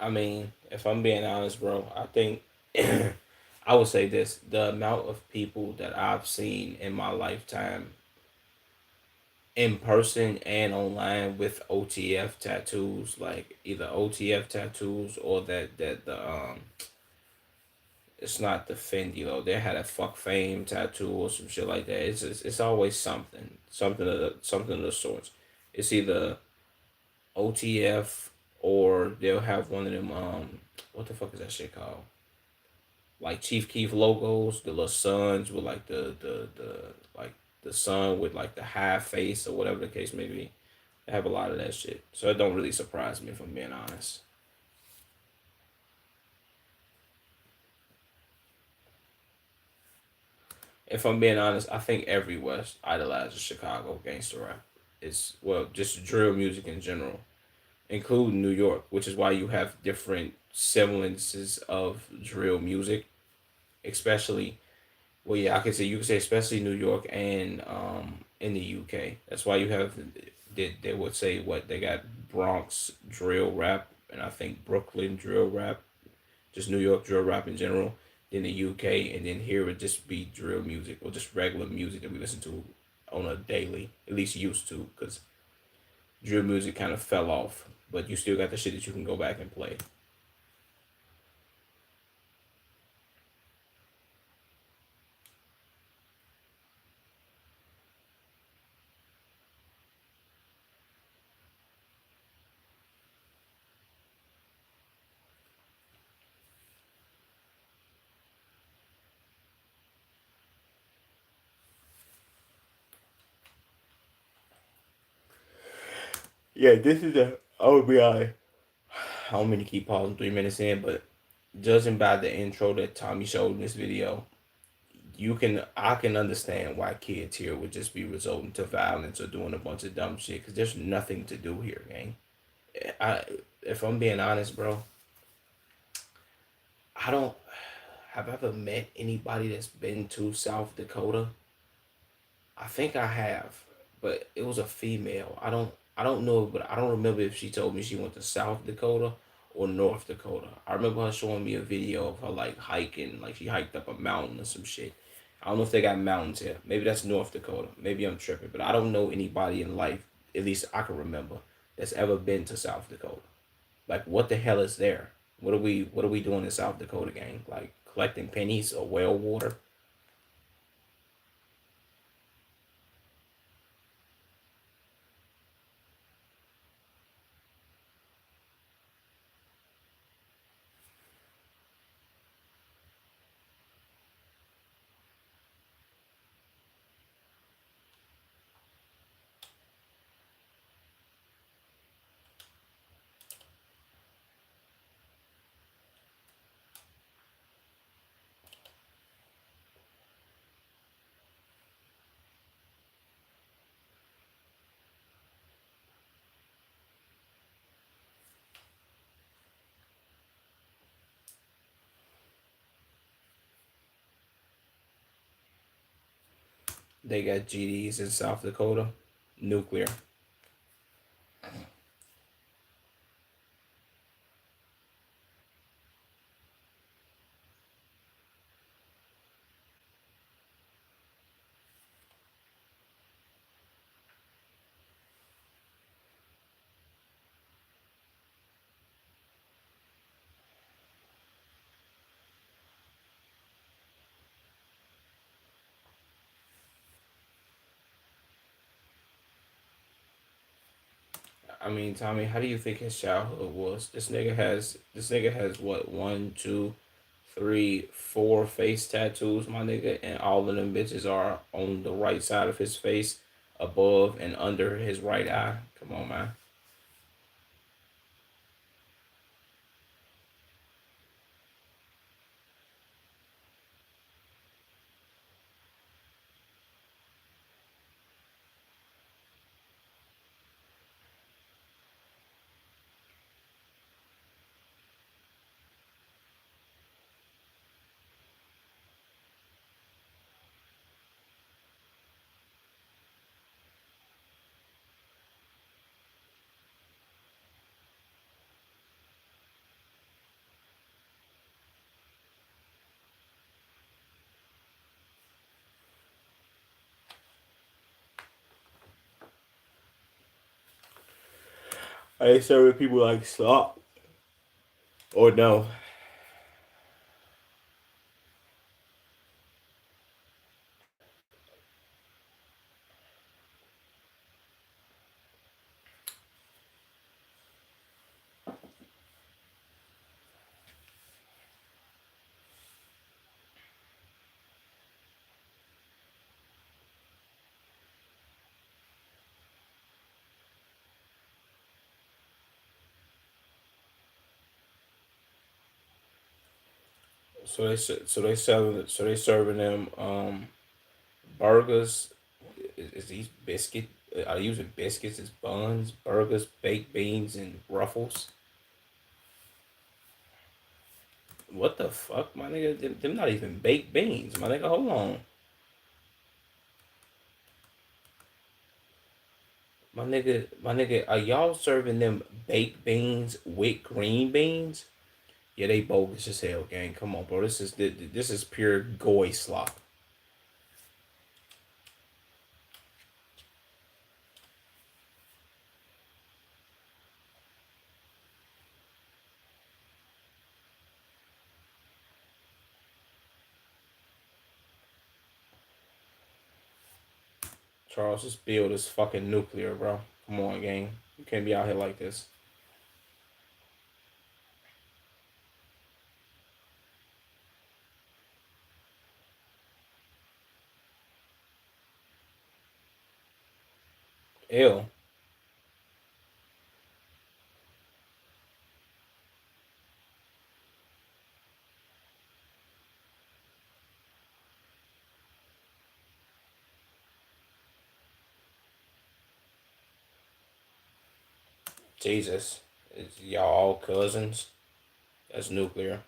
I mean, if I'm being honest, bro, I think I would say this: the amount of people that I've seen in my lifetime, in person and online, with OTF tattoos, like either OTF tattoos or that the it's not the Fendi though. They had a fuck fame tattoo or some shit like that. It's always something of the sorts. It's either OTF or they'll have one of them what the fuck is that shit called? Like Chief Keef logos, the little suns with like the like the sun with like the high face or whatever the case may be. They have a lot of that shit. So it don't really surprise me if I'm being honest. If I'm being honest, I think every West idolizes Chicago gangster rap. It's well, just drill music in general, including New York, which is why you have different semblances of drill music, especially Well, yeah, I can say you can say especially New York and in the UK. That's why you have they would say what they got Bronx drill rap and I think Brooklyn drill rap, just New York drill rap in general. Then the UK and then here would just be drill music or just regular music that we listen to on a daily, at least used to, because drill music kind of fell off. But you still got the shit that you can go back and play. Yeah, this is a. I would be honest. I don't mean to keep pausing 3 minutes in, but judging by the intro that Tommy showed in this video, I can understand why kids here would just be resorting to violence or doing a bunch of dumb shit because there's nothing to do here, gang. I if I'm being honest, bro, I don't have ever met anybody that's been to South Dakota. I think I have, but it was a female. I don't know, but I don't remember if she told me she went to South Dakota or North Dakota. I remember her showing me a video of her like hiking, like she hiked up a mountain or some shit. I don't know if they got mountains here. Maybe that's North Dakota. Maybe I'm tripping, but I don't know anybody in life, at least I can remember, that's ever been to South Dakota. Like what the hell is there? What are we doing in South Dakota, gang? Like collecting pennies or well water? They got GDs in South Dakota. Nuclear. I mean, Tommy, how do you think his childhood was? This nigga has what, one, two, three, four face tattoos, my nigga, and all of them bitches are on the right side of his face, above and under his right eye. Come on, man. I ain't serving people like slop. Or no. So they serving them burgers. Is these biscuit? Are they using biscuits as buns, burgers, baked beans, and ruffles? What the fuck, my nigga? Them not even baked beans, my nigga. Hold on, my nigga. Are y'all serving them baked beans with green beans? Yeah, they bogus as hell, gang. Come on, bro. This is pure goy slop. Charles, this build is fucking nuclear, bro. Come on, gang. You can't be out here like this. Ew. Jesus. Y'all all cousins? That's nuclear.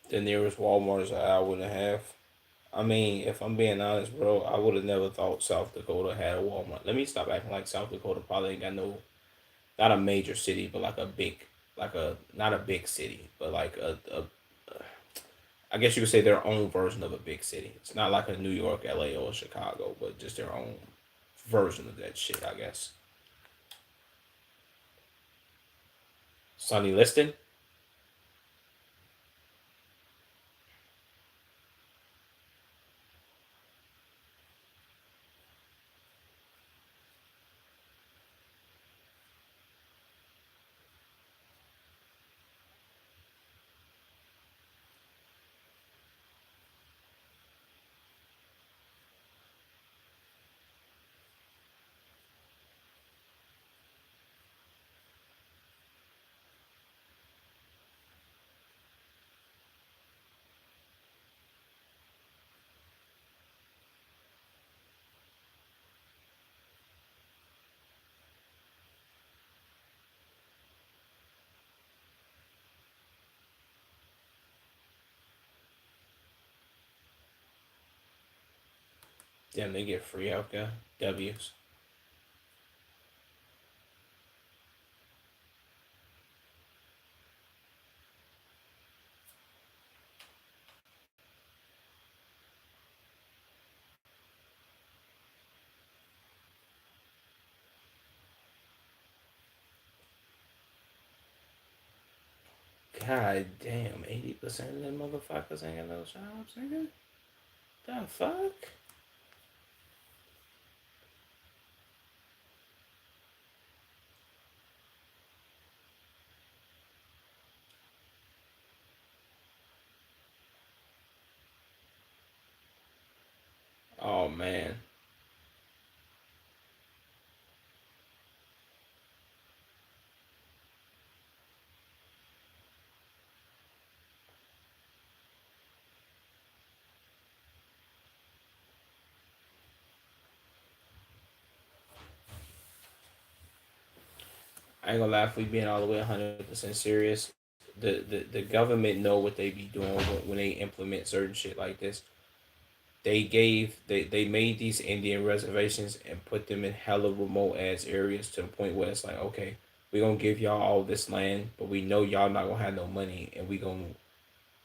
The nearest Walmart is an hour and a half. I mean, if I'm being honest, bro, I would have never thought South Dakota had a Walmart. Let me stop acting like South Dakota probably ain't got no, not a major city, but like a big, like a, not a big city, but like I guess you could say their own version of a big city. It's not like a New York, LA, or Chicago, but just their own version of that shit, I guess. Sonny Liston? Damn, they get free healthcare. W's. God damn, 80% of them motherfuckers ain't got no jobs, nigga. The fuck? Oh man. I ain't gonna lie, if we being all the way 100% serious, the government know what they be doing when they implement certain shit like this. They made these Indian reservations and put them in hella remote ass areas to the point where it's like, okay, we gonna give y'all all this land, but we know y'all not gonna have no money, and we gonna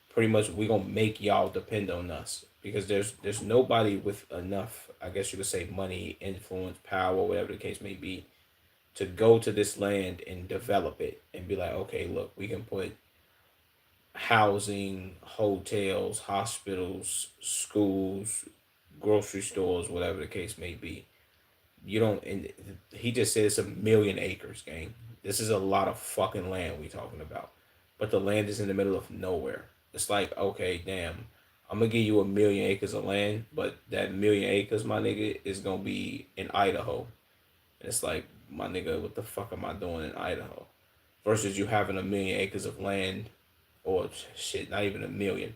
pretty much we gonna make y'all depend on us because there's nobody with enough, I guess you could say, money, influence, power, whatever the case may be, to go to this land and develop it and be like, okay, look, we can put housing, hotels, hospitals, schools, grocery stores, whatever the case may be. You don't. And he just said it's 1,000,000 acres, gang. This is a lot of fucking land we talking about, but the land is in the middle of nowhere. It's like, okay, damn, I'm gonna give you 1,000,000 acres of land, but that 1,000,000 acres, my nigga, is gonna be in Idaho. And it's like, my nigga, what the fuck am I doing in Idaho? Versus you having 1,000,000 acres of land, or shit, not even 1,000,000.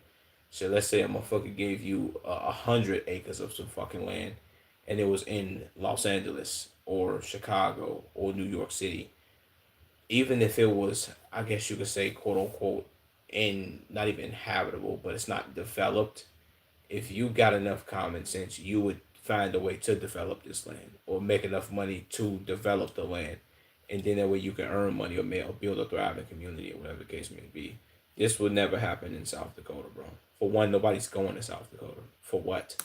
So let's say a motherfucker gave you 100 acres of some fucking land, and it was in Los Angeles or Chicago or New York City. Even if it was, I guess you could say, quote unquote, in not even habitable, but it's not developed. If you got enough common sense, you would find a way to develop this land or make enough money to develop the land, and then that way you can earn money or build a thriving community or whatever the case may be. This would never happen in South Dakota, bro. For one, nobody's going to South Dakota. For what?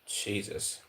Jesus.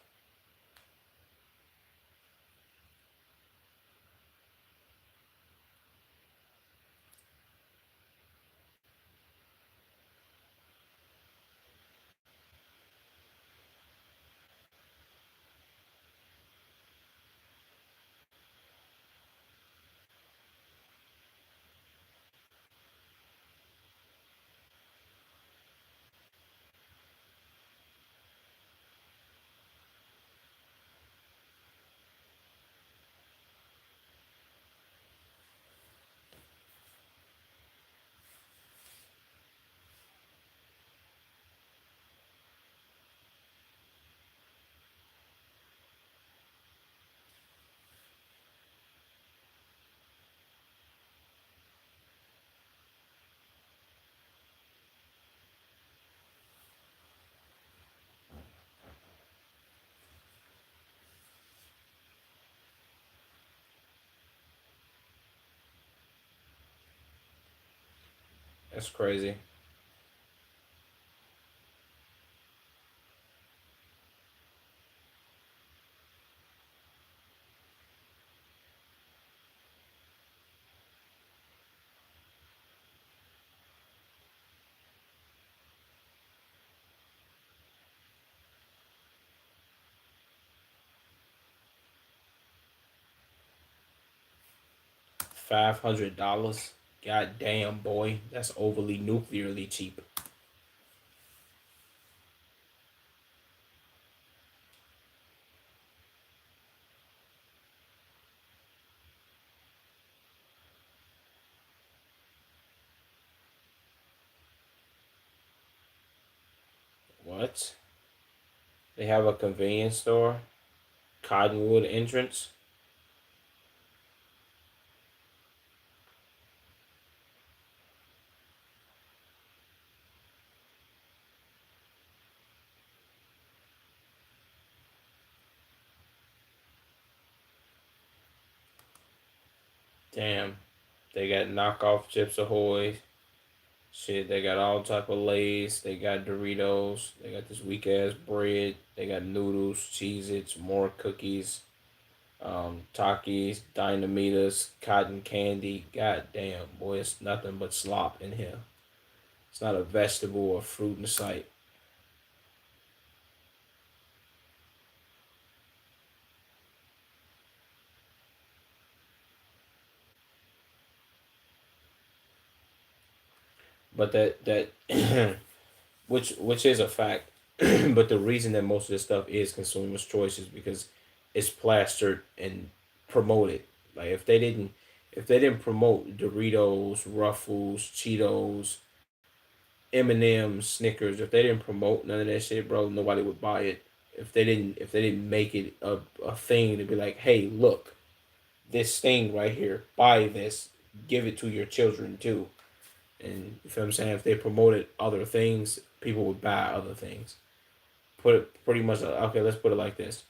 That's crazy. 500. God damn, boy. That's overly nuclearly cheap. What? They have a convenience store? Cottonwood entrance? Damn. They got knockoff Chips Ahoy. Shit, they got all type of Lays. They got Doritos. They got this weak ass bread. They got noodles, Cheez Its, more cookies, Takis, Dynamitas, cotton candy. God damn, boy, it's nothing but slop in here. It's not a vegetable or fruit in sight. But that which is a fact. But the reason that most of this stuff is consumers' choice is because it's plastered and promoted. Like if they didn't promote Doritos, Ruffles, Cheetos, M&M's, Snickers, if they didn't promote none of that shit, bro, nobody would buy it. If they didn't make it a thing to be like, hey, look, this thing right here, buy this, give it to your children too. And you feel what I'm saying? If they promoted other things, people would buy other things. Put it pretty much, okay, let's put it like this.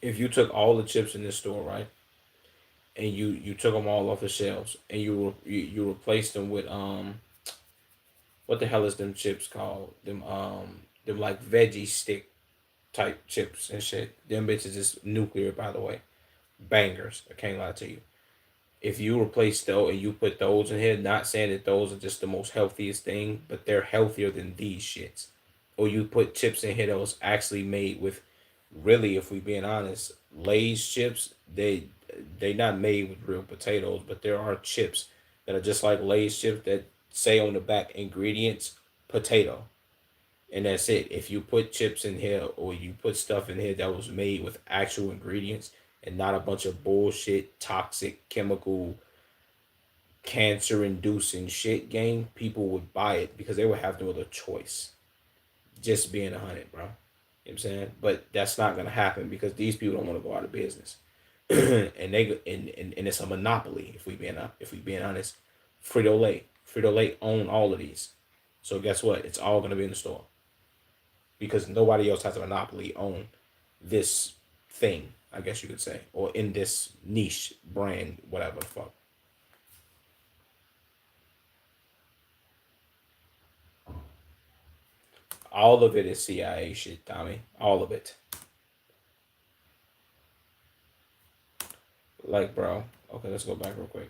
If you took all the chips in this store, right, and you took them all off the shelves, and you replaced them with what the hell is them chips called? Them like veggie stick. type chips and shit. Them bitches is nuclear, by the way. Bangers. I can't lie to you. If you replace those and you put those in here, not saying that those are just the most healthiest thing, but they're healthier than these shits. Or you put chips in here that was actually made with, really, if we being honest, Lay's chips, they not made with real potatoes, but there are chips that are just like Lay's chips that say on the back ingredients potato, and that's it. If you put chips in here or you put stuff in here that was made with actual ingredients and not a bunch of bullshit, toxic, chemical, cancer inducing shit, gang, people would buy it because they would have no other choice. Just being 100, bro. You know what I'm saying? But that's not gonna happen because these people don't want to go out of business. And it's a monopoly if we being honest. Frito Lay own all of these. So guess what? It's all gonna be in the store because nobody else has a monopoly on this thing, I guess you could say, or in this niche brand, whatever the fuck. All of it is CIA shit, Tommy. All of it. Like, bro. Okay, let's go back real quick.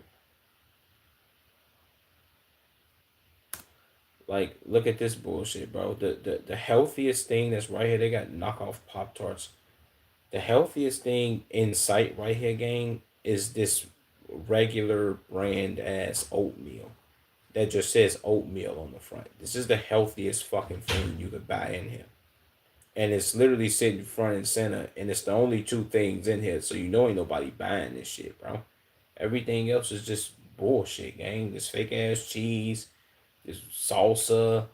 Like, look at this bullshit, bro. The healthiest thing that's right here, they got knockoff Pop Tarts. The healthiest thing in sight right here, gang, is this regular brand ass oatmeal that just says oatmeal on the front. This is the healthiest fucking thing you could buy in here. And it's literally sitting front and center, and it's the only two things in here, so you know ain't nobody buying this shit, bro. Everything else is just bullshit, gang. This fake ass cheese, this salsa,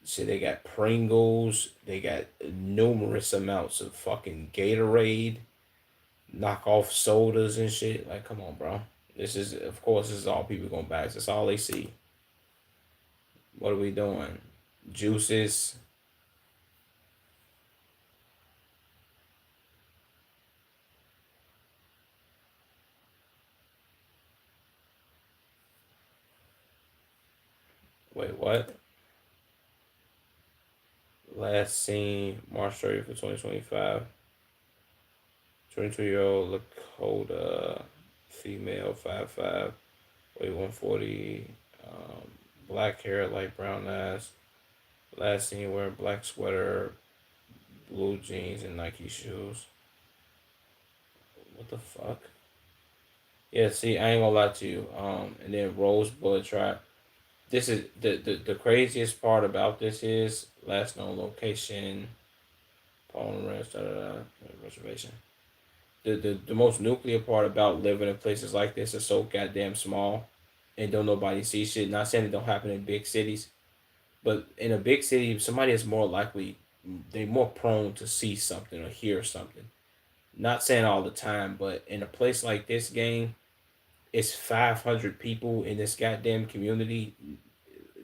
shit. They got Pringles, they got numerous amounts of fucking Gatorade, knockoff sodas and shit. Like, come on, bro. This is, of course, this is all people gonna buy. That's all they see. What are we doing? Juices. Wait, what? Last seen March 30th of 2025. 22-year-old Lakota female, 5'5", weight 140, black hair, light brown eyes. Last seen wearing black sweater, blue jeans, and Nike shoes. What the fuck? Yeah, see, I ain't gonna lie to you. And then Rosebud Trap. This is the craziest part about this is last known location, Palm Ranch, reservation. The most nuclear part about living in places like this is so goddamn small and don't nobody see shit. Not saying it don't happen in big cities, but in a big city, somebody is more likely, they're more prone to see something or hear something. Not saying all the time, but in a place like this, gang, it's 500 people in this goddamn community.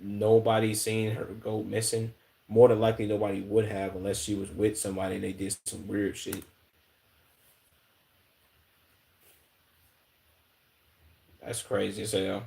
Nobody seen her go missing. More than likely, nobody would have unless she was with somebody and they did some weird shit. That's crazy as hell.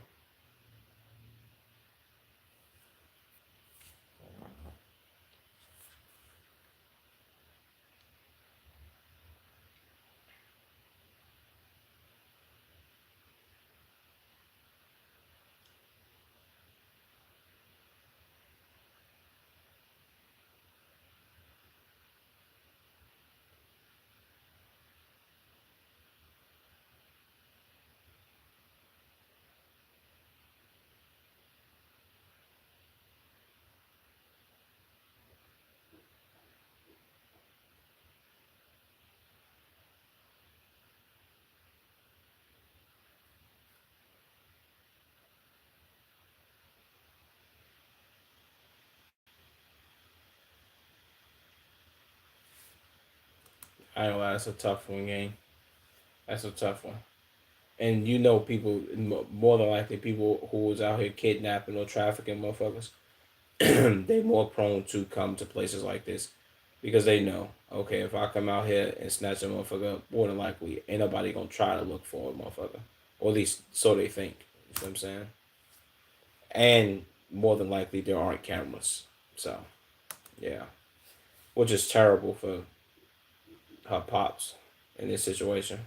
I know that's a tough one, gang. That's a tough one. And you know, people more than likely people who was out here kidnapping or trafficking motherfuckers, they more prone to come to places like this because they know, okay, if I come out here and snatch a motherfucker up, more than likely ain't nobody gonna try to look for a motherfucker, or at least so they think. You know what I'm saying? And more than likely there aren't cameras, so yeah. which is terrible for her pops in this situation.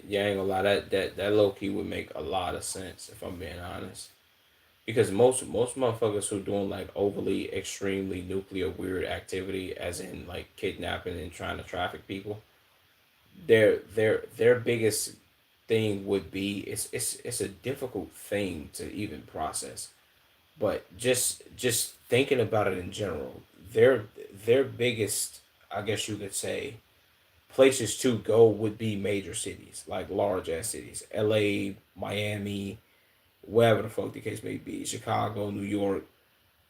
Yeah, I ain't gonna lie, that low key would make a lot of sense if I'm being honest. Because most motherfuckers who doing like overly extremely nuclear weird activity, as in like kidnapping and trying to traffic people, their biggest thing would be it's a difficult thing to even process. But just thinking about it in general, their biggest, I guess you could say, places to go would be major cities, like large ass cities, LA, Miami, wherever the fuck the case may be, Chicago, New York.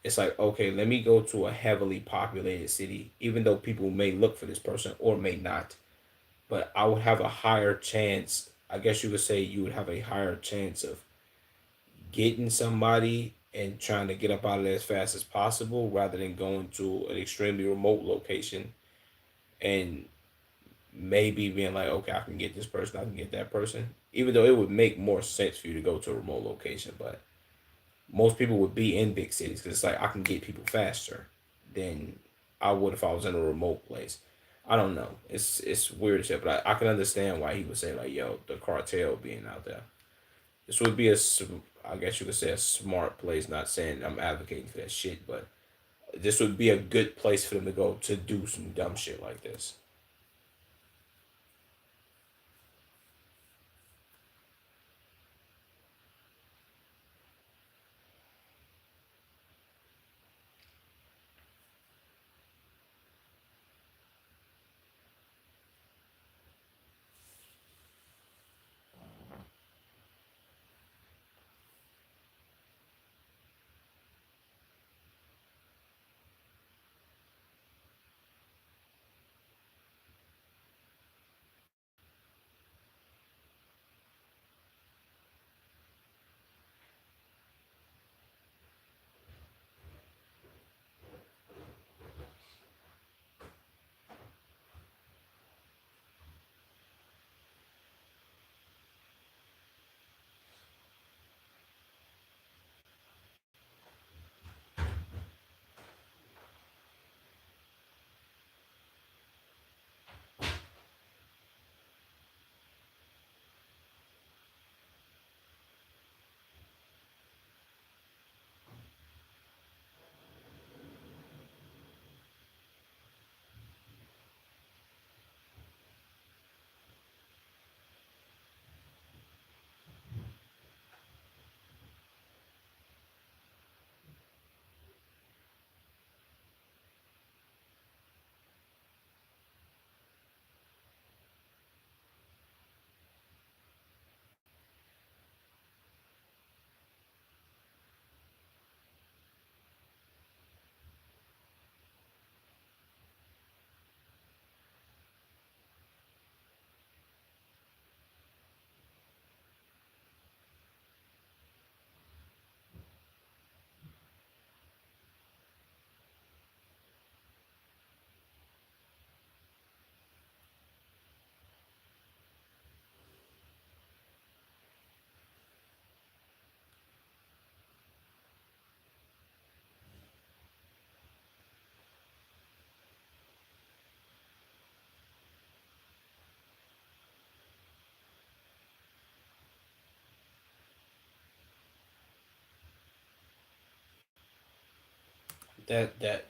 It's like, okay, let me go to a heavily populated city, even though people may look for this person or may not. But I would have a higher chance, I guess you could say you would have a higher chance of getting somebody and trying to get up out of there as fast as possible rather than going to an extremely remote location and maybe being like, okay, I can get this person, I can get that person. Even though it would make more sense for you to go to a remote location, but most people would be in big cities because it's like I can get people faster than I would if I was in a remote place. I don't know. It's weird as shit, but I can understand why he would say like, "Yo, the cartel being out there." This would be I guess you could say a smart place. Not saying I'm advocating for that shit, but this would be a good place for them to go to do some dumb shit like this.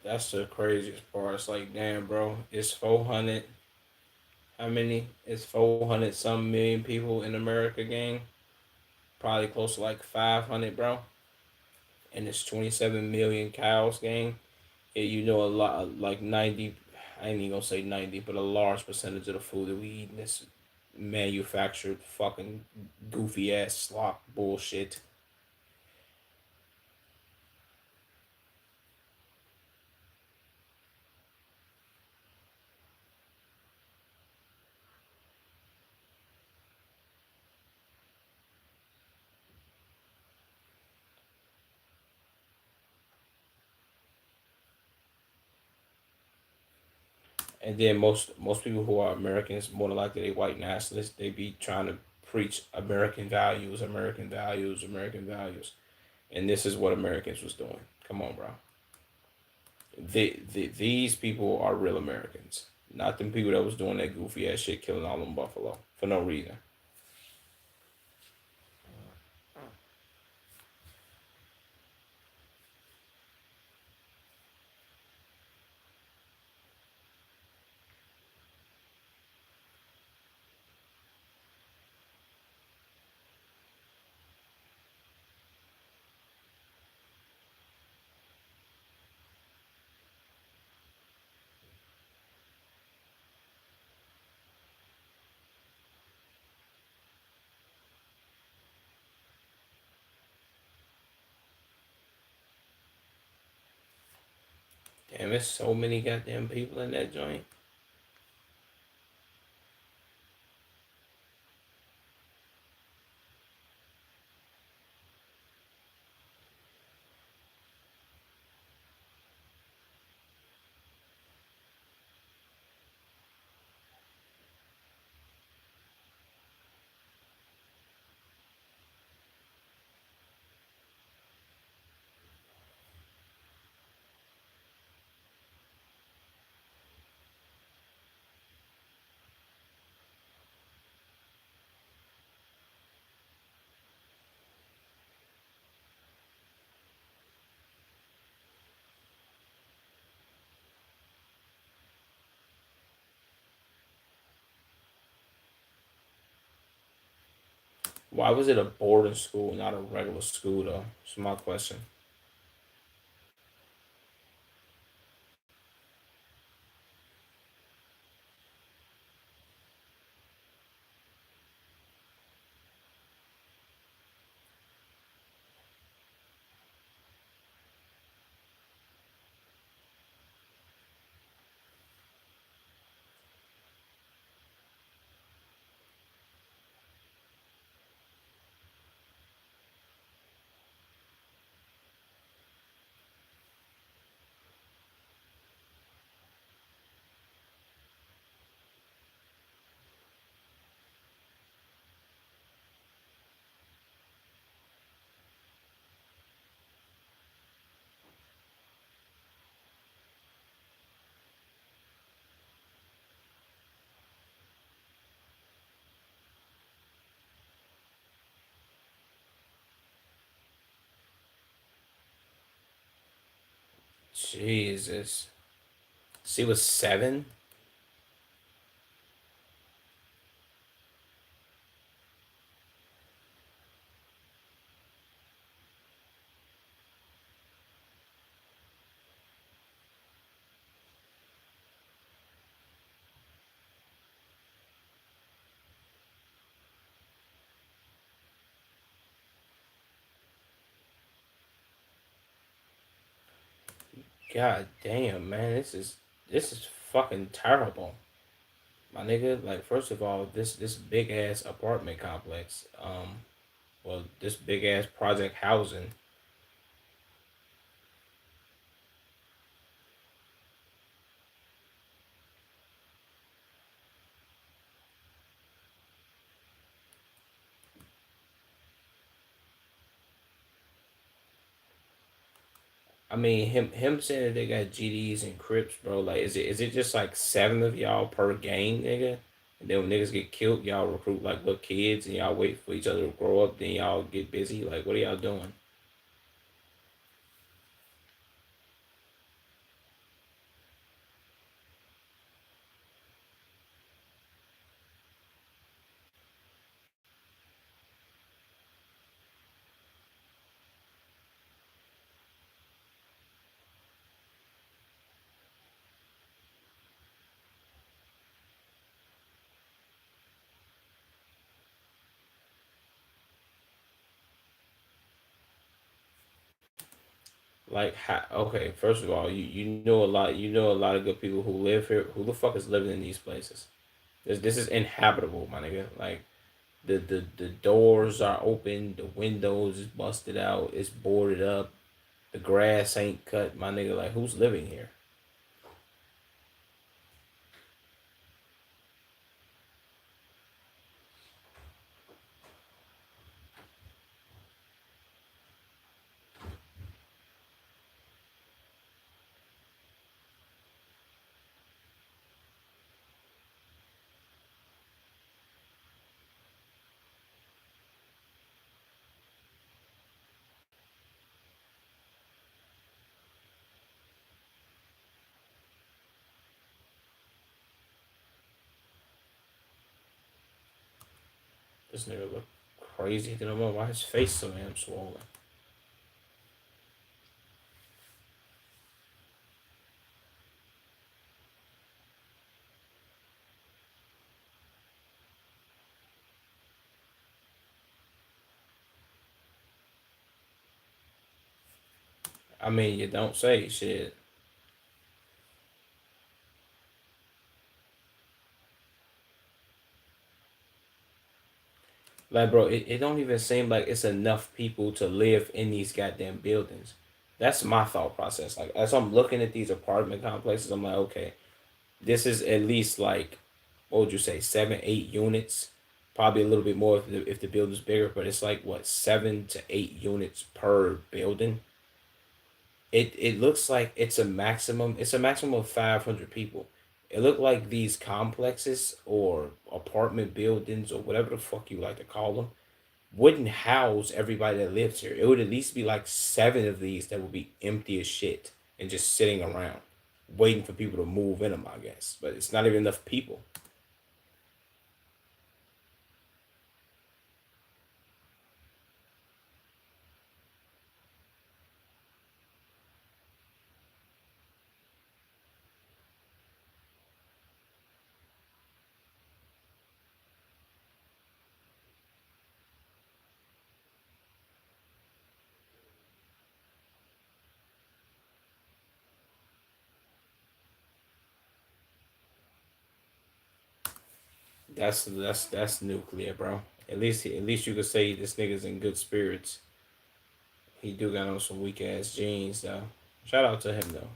That's the craziest part. It's like, damn, bro, it's 400. How many? It's 400 some million people in America, gang. Probably close to like 500, bro. And it's 27 million cows, gang. And you know, a lot, like 90, I ain't even gonna say 90, but a large percentage of the food that we eat in this manufactured fucking goofy ass slop bullshit. And then most people who are Americans, more than likely they white nationalists, they be trying to preach American values, American values, American values, and this is what Americans was doing. Come on, bro. These people are real Americans, not them people that was doing that goofy ass shit, killing all them buffalo for no reason. Damn, there's so many goddamn people in that joint. Why was it a boarding school, not a regular school though? That's my question. Jesus. She was 7? God damn, man, this is fucking terrible, my nigga. Like, first of all, this big ass apartment complex, well, this big ass project housing. I mean, him saying that they got GDs and Crips, bro. Like, is it just like 7 of y'all per gang, nigga? And then when niggas get killed, y'all recruit like little kids and y'all wait for each other to grow up. Then y'all get busy. Like, what are y'all doing? Like, okay, first of all, you know a lot. You know a lot of good people who live here. Who the fuck is living in these places? This is inhabitable, my nigga. Like, the doors are open, the windows is busted out, it's boarded up, the grass ain't cut, my nigga. Like, who's living here? This nigga look crazy to the moment. Why his face so damn swollen? I mean, you don't say shit. Like, bro, it don't even seem like it's enough people to live in these goddamn buildings. That's my thought process. Like, as I'm looking at these apartment complexes, I'm like, okay, this is at least like, what would you say, 7, 8 units? Probably a little bit more if the building's bigger, but it's like what, 7 to 8 units per building. It looks like it's a maximum of 500 people. It looked like these complexes or apartment buildings or whatever the fuck you like to call them wouldn't house everybody that lives here. It would at least be like 7 of these that would be empty as shit and just sitting around, waiting for people to move in them, I guess. But it's not even enough people. That's nuclear, bro. At least you could say this nigga's in good spirits. He do got on some weak ass jeans though. Shout out to him though.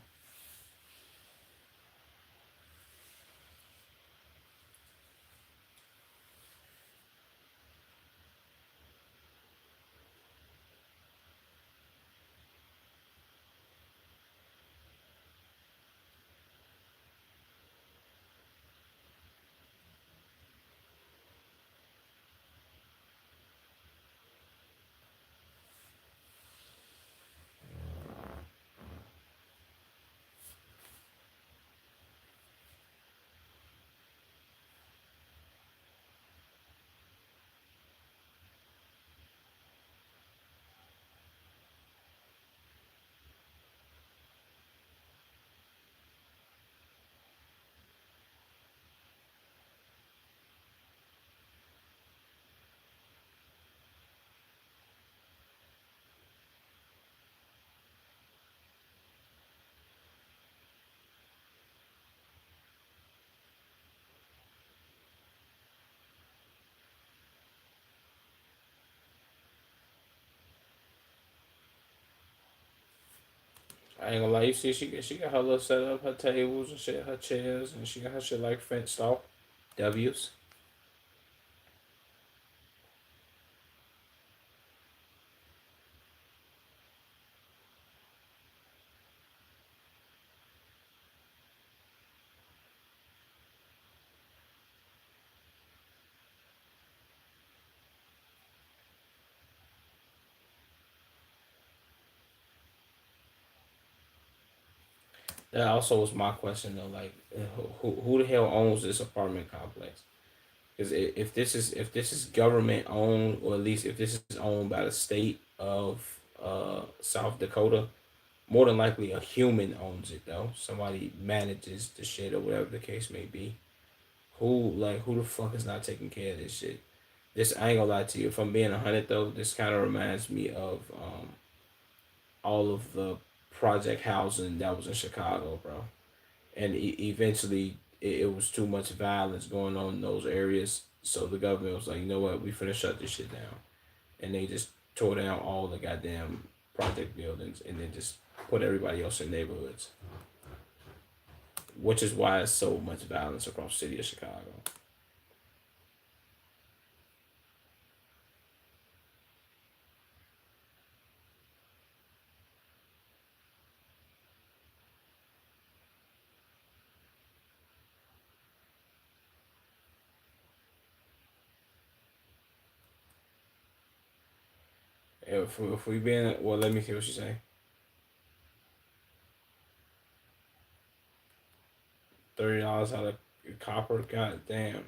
I ain't gonna lie, you see, she got her little setup, her tables and shit, her chairs, and she got her shit like fenced off. W's. That also was my question though. Like, who the hell owns this apartment complex? Because if this is government owned, or at least if this is owned by the state of South Dakota, more than likely a human owns it though. Somebody manages the shit or whatever the case may be. Who the fuck is not taking care of this shit? This I ain't gonna lie to you. If I'm being 100 though, this kind of reminds me of all of the project housing that was in Chicago, bro. And eventually it was too much violence going on in those areas. So the government was like, you know what, we finna shut this shit down, and they just tore down all the goddamn project buildings and then just put everybody else in neighborhoods, which is why it's so much violence across the city of Chicago. If we been well, let me hear what you say. $30 out of copper, god damn.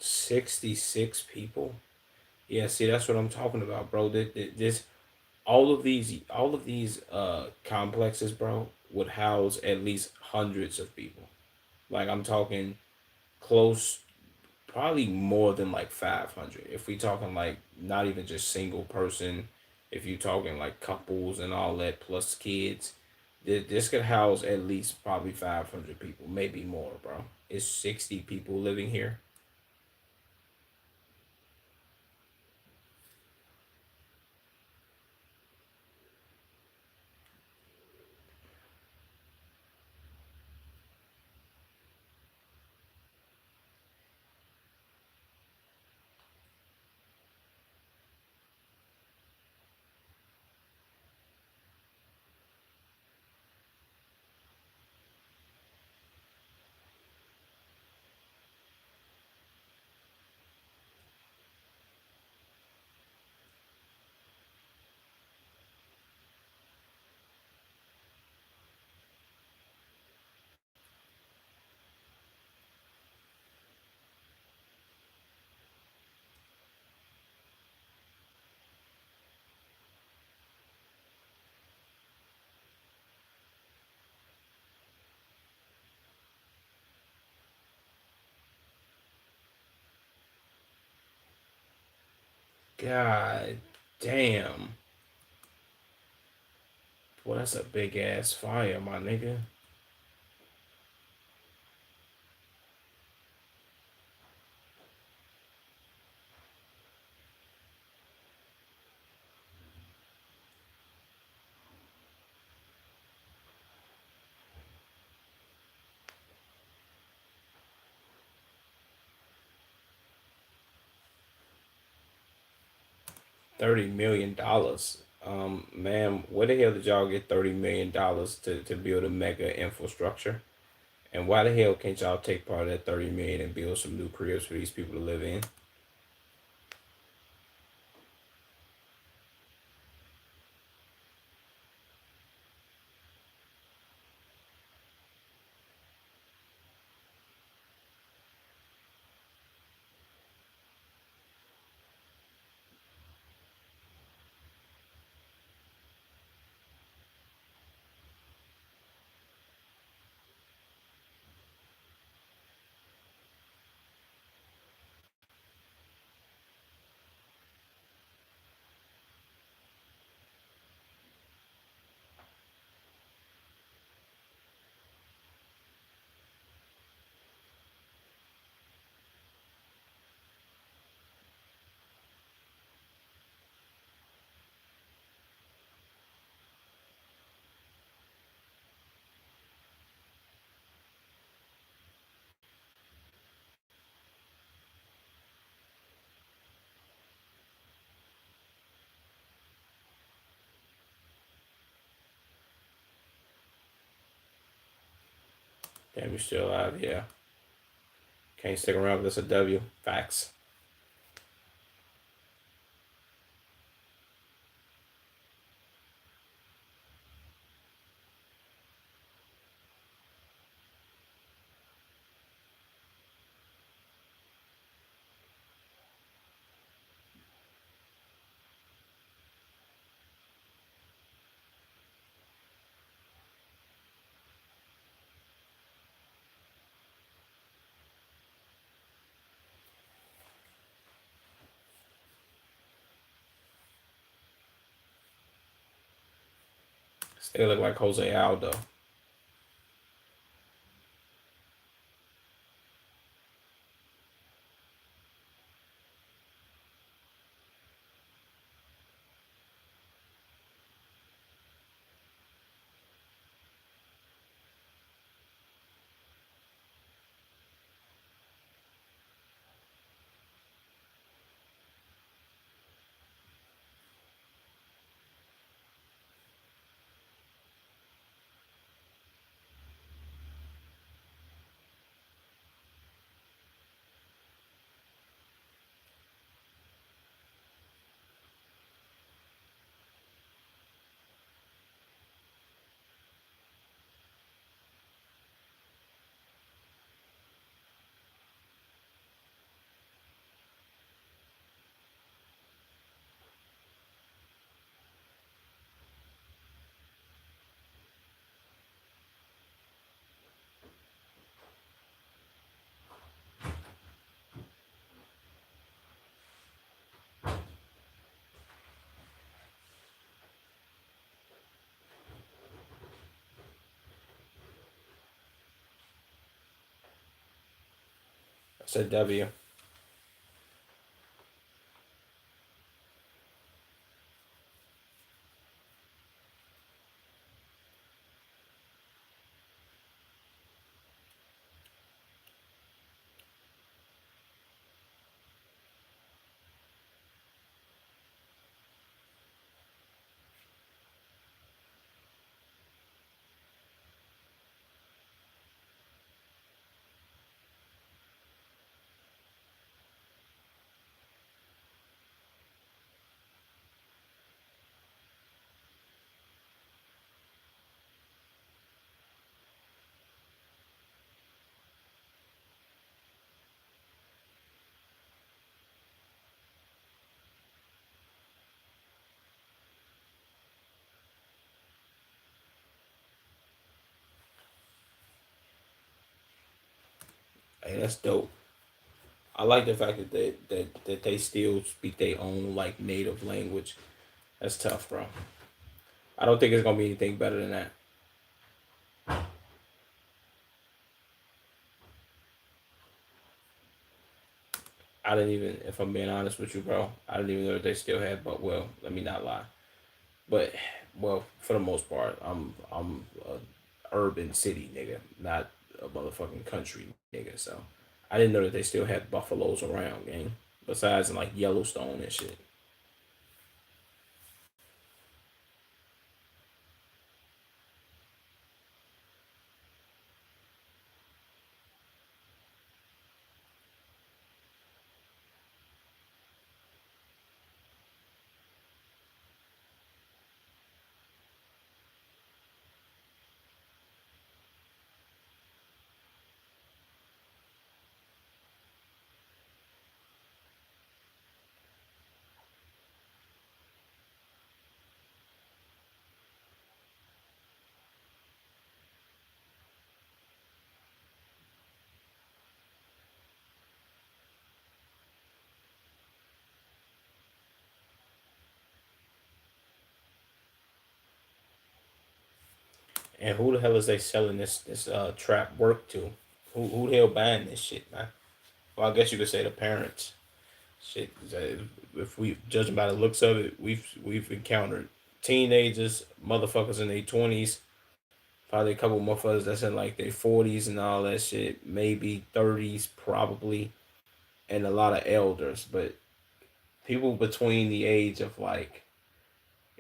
66 people. Yeah, see, that's what I'm talking about, bro. This all of these complexes, bro, would house at least hundreds of people. Like I'm talking close, probably more than like 500. If we talking like not even just single person, if you talking like couples and all that plus kids, this could house at least probably 500 people, maybe more, bro. It's 60 people living here. God damn. Boy, that's a big ass fire, my nigga. 30 million dollars. Ma'am, where the hell did y'all get $30 million to build a mega infrastructure? And why the hell can't y'all take part of that 30 million and build some new cribs for these people to live in? Damn, you still alive? Yeah. Can't stick around with us a W. Facts. They look like Jose Aldo. I said W. Hey, that's dope. I like the fact that they still speak their own like native language. That's tough, bro. I don't think it's gonna be anything better than that. I didn't even, if I'm being honest with you, bro, I didn't even know that they still had. But well, let me not lie. But well, for the most part, I'm a urban city nigga, not a motherfucking country nigga. So I didn't know that they still had buffaloes around, gang. Besides in like Yellowstone and shit. And who the hell is they selling this trap work to? Who the hell buying this shit, man? Well, I guess you could say the parents. Shit, if we judging by the looks of it, we've encountered teenagers, motherfuckers in their 20s, probably a couple motherfuckers that's in like their 40s and all that shit, maybe 30s probably, and a lot of elders. But people between the age of like,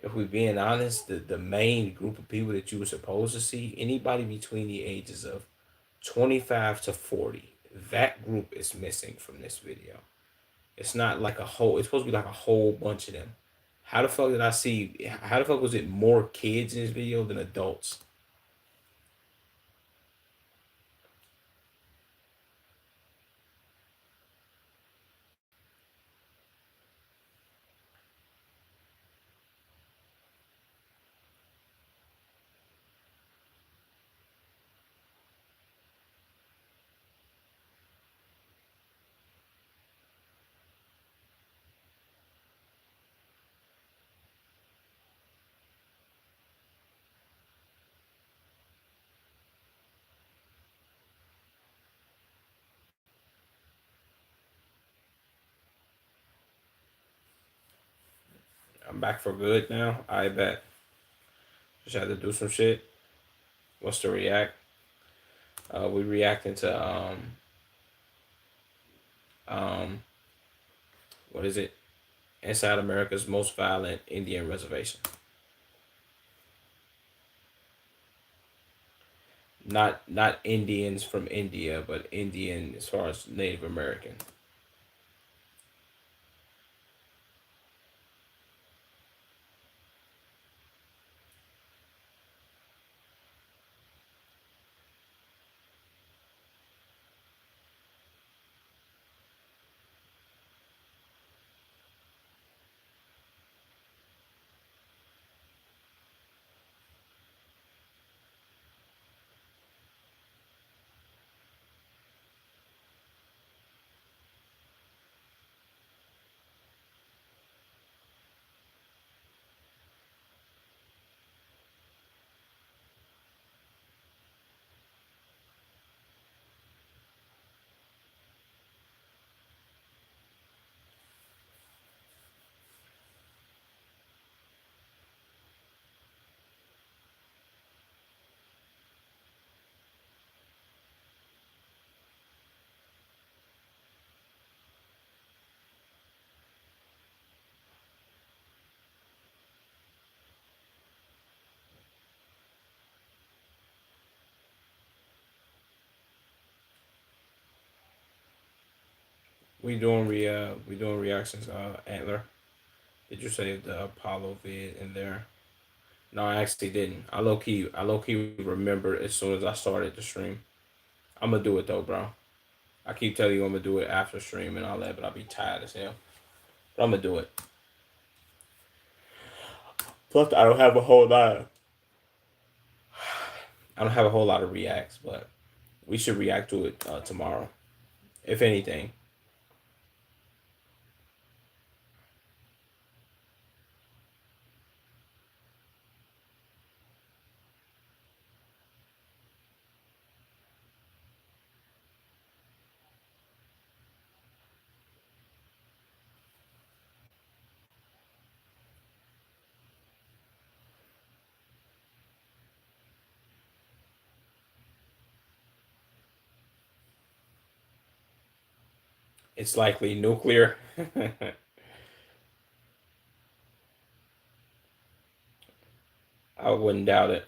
if we being honest, the main group of people that you were supposed to see, anybody between the ages of 25 to 40, that group is missing from this video. It's not like a whole. It's supposed to be like a whole bunch of them. How the fuck did I see? How the fuck was it more kids in this video than adults? I'm back for good now. I bet. Just had to do some shit. What's to react? We reacting to um what is it? Inside America's most violent Indian reservation. Not Indians from India, but Indian as far as Native American. we doing reactions. Antler, did you save the Apollo vid in there? No, I actually didn't. I low key remembered as soon as I started the stream. I'm gonna do it though, bro. I keep telling you I'm gonna do it after stream and all that, but I'll be tired as hell. But I'm gonna do it. Plus, I don't have a whole lot of reacts, but we should react to it tomorrow, if anything. It's likely nuclear. I wouldn't doubt it.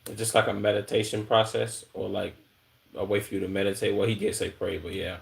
It's just like a meditation process, or like a way for you to meditate. Well, he did say pray, but yeah.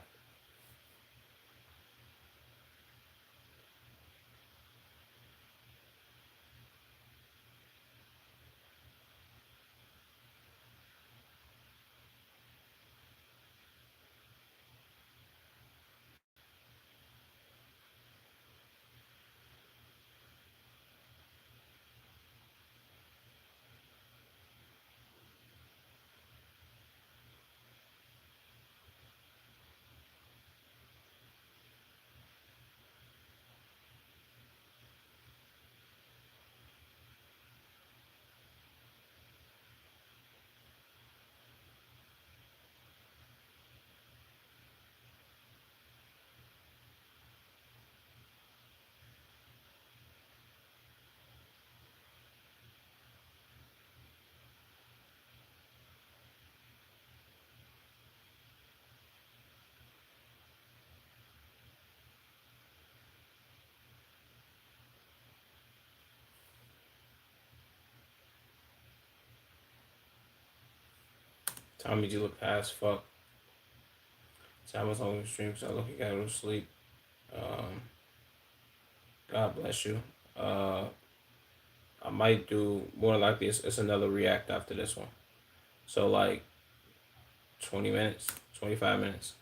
Tommy, you look past fuck. Time was on the stream, so I look, you gotta go to sleep. Um, God bless you. Uh, I might do more like this. It's another react after this one. So like 20 minutes, 25 minutes.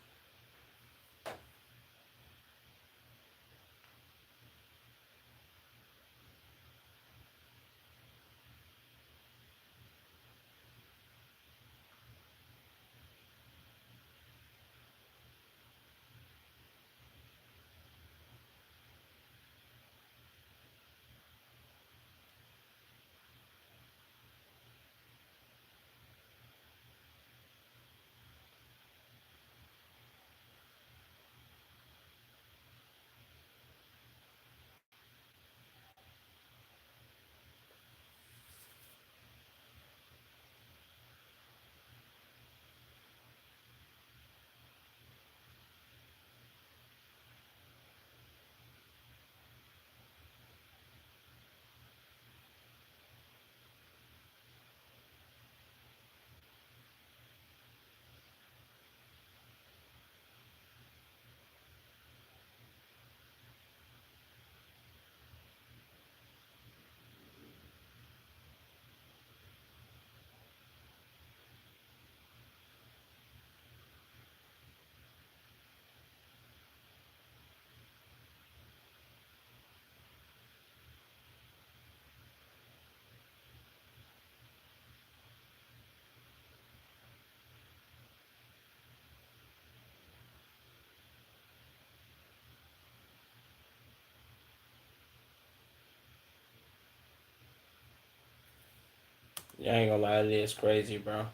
Yeah, I ain't gonna lie, it is crazy, bro.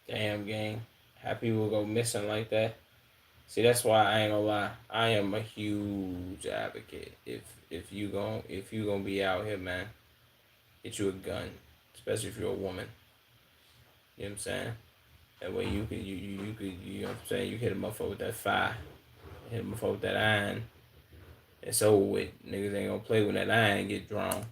Damn gang. How people go missing like that. See, that's why I ain't gonna lie. I am a huge advocate. If you gonna be out here, man, get you a gun, especially if you're a woman. You know what I'm saying? That way you know what I'm saying. You hit a motherfucker with that fire, hit a motherfucker with that iron. It's over with. Niggas ain't gonna play when that iron get drawn.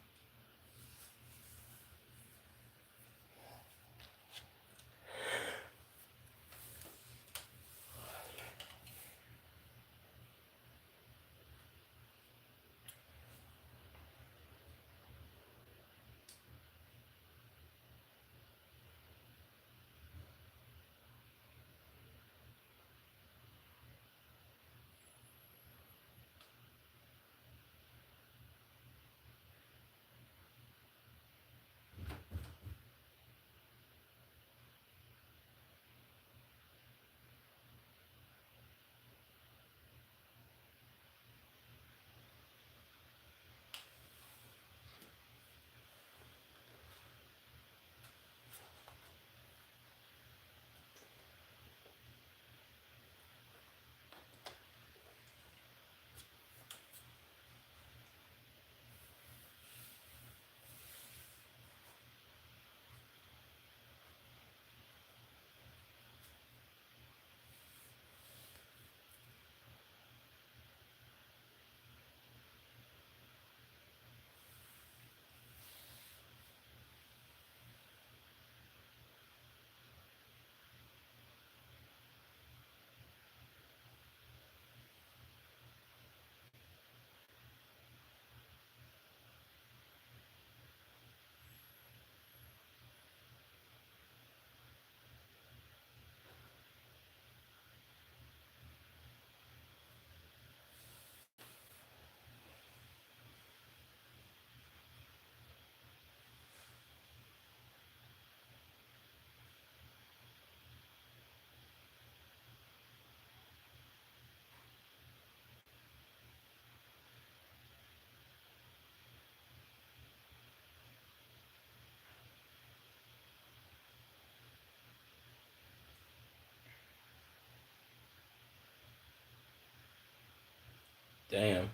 Damn.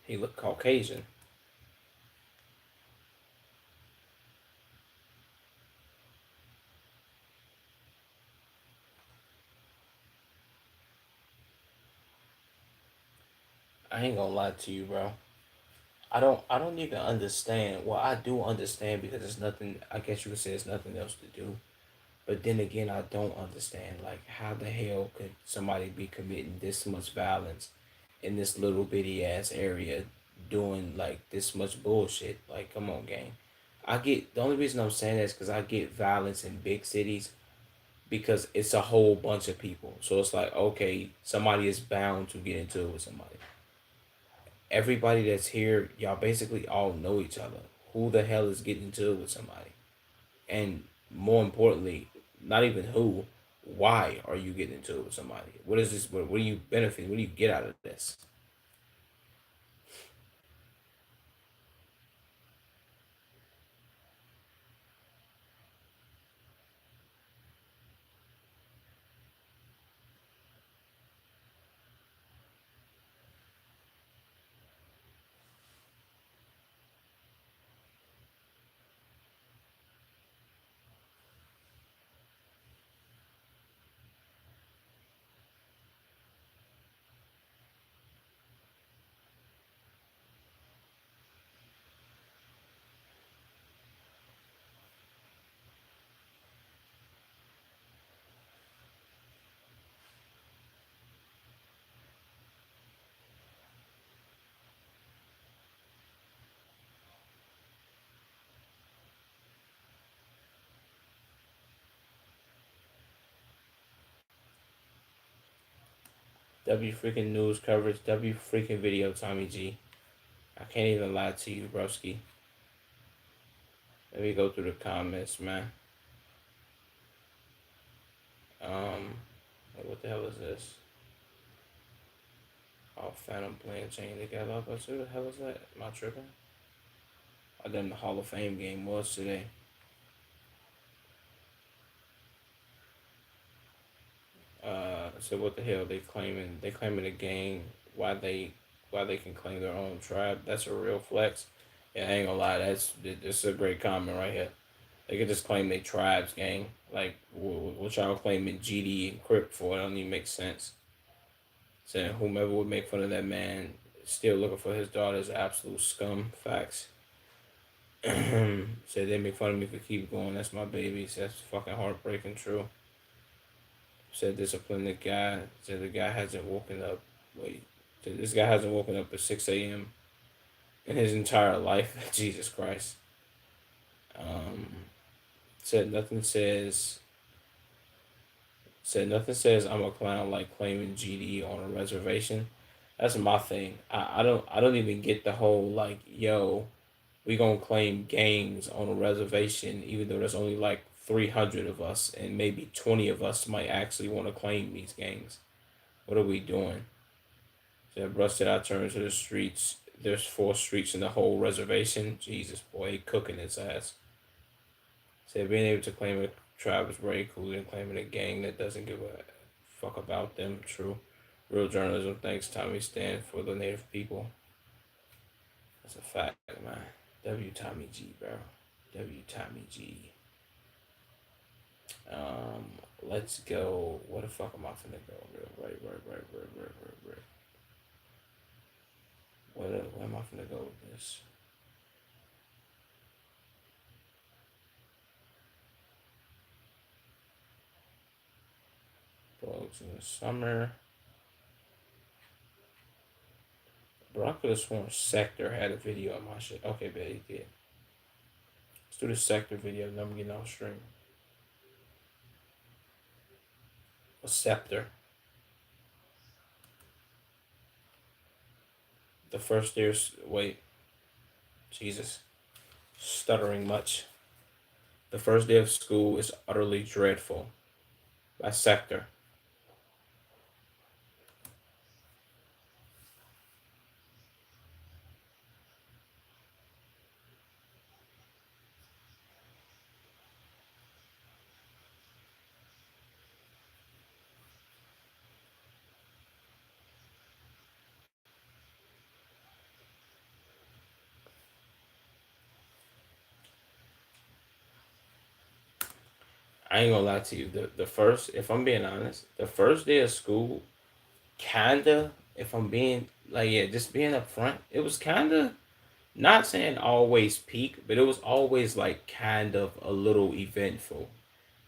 He look Caucasian. I ain't gonna lie to you, bro. I don't even understand. Well, I do understand because there's nothing. I guess you could say there's nothing else to do. But then again, I don't understand. Like, how the hell could somebody be committing this much violence in this little bitty ass area, doing like this much bullshit? Like, come on, gang. I get the only reason I'm saying that is because I get violence in big cities because it's a whole bunch of people. So it's like, okay, somebody is bound to get into it with somebody. Everybody that's here, y'all basically all know each other. Who the hell is getting into it with somebody? And more importantly, not even who, why are you getting into it with somebody? What is this? What do you benefit? What do you get out of this? W freaking news coverage. W freaking video, Tommy G. I can't even lie to you, broski. Let me go through the comments, man. What the hell is this? Oh, Phantom playing chain together. But who the hell is that? Am I tripping? Oh, then the Hall of Fame game was today. So what the hell they claiming? They claiming a gang. Why they can claim their own tribe? That's a real flex. Yeah, I ain't gonna lie. That's a great comment right here. They could just claim they tribes gang. Like what y'all claiming GD and Crip for? It don't even make sense. Saying whomever would make fun of that man still looking for his daughter's absolute scum. Facts. Said they make fun of me for keep going. That's my baby. That's fucking heartbreaking. True. Said discipline the guy. Said the guy hasn't woken up. Wait. Said this guy hasn't woken up at 6 a.m. in his entire life. Jesus Christ. Um. Said nothing says. Said nothing says I'm a clown like claiming GD on a reservation. That's my thing. I don't even get the whole like yo, we gonna claim gangs on a reservation even though there's only like 300 of us and maybe 20 of us might actually want to claim these gangs. What are we doing? So Rusted I turned to the streets. There's 4 streets in the whole reservation. Jesus boy, he cooking his ass. Said being able to claim a tribe is very cool than claiming a gang that doesn't give a fuck about them. True. Real journalism thanks Tommy stand for the native people. That's a fact, man. W Tommy G, bro. W Tommy G. Let's go. Where the fuck am I finna go? Right. Where am I finna go with this? Blogs in the summer. Bro, I could have sworn Sector had a video on my shit. Okay, bet he did. Let's do the Sector video, then I'm getting off stream. A Scepter. The first year's. Wait. Jesus. Stuttering much. The first day of school is utterly dreadful. By Sector. I ain't gonna lie to you. The first, if I'm being honest, the first day of school, kinda, if I'm being like, yeah, just being up front, it was kinda not saying always peak, but it was always like kind of a little eventful.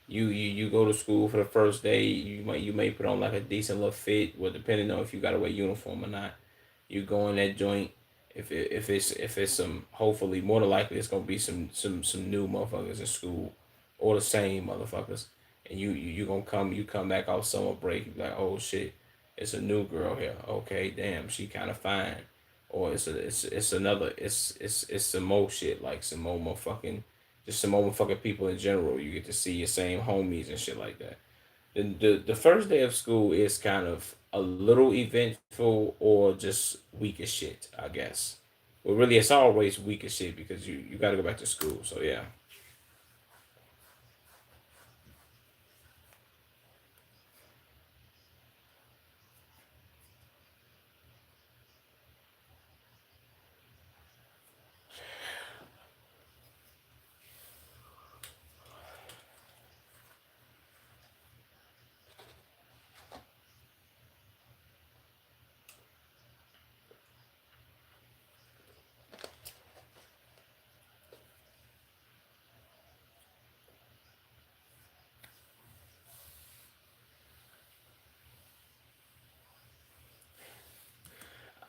You go to school for the first day, you may put on like a decent little fit, well depending on if you gotta wear uniform or not. You go in that joint. If it's some, hopefully more than likely it's gonna be some new motherfuckers in school or the same motherfuckers, and you gonna come back off summer break, you be like, oh shit, it's a new girl here. Okay, damn, she kind of fine, or it's another, it's some more shit, like some more motherfucking, just some more motherfucking people in general. You get to see your same homies and shit like that. The first day of school is kind of a little eventful or just weak as shit, I guess. Well, really, it's always weak as shit because you got to go back to school. So yeah,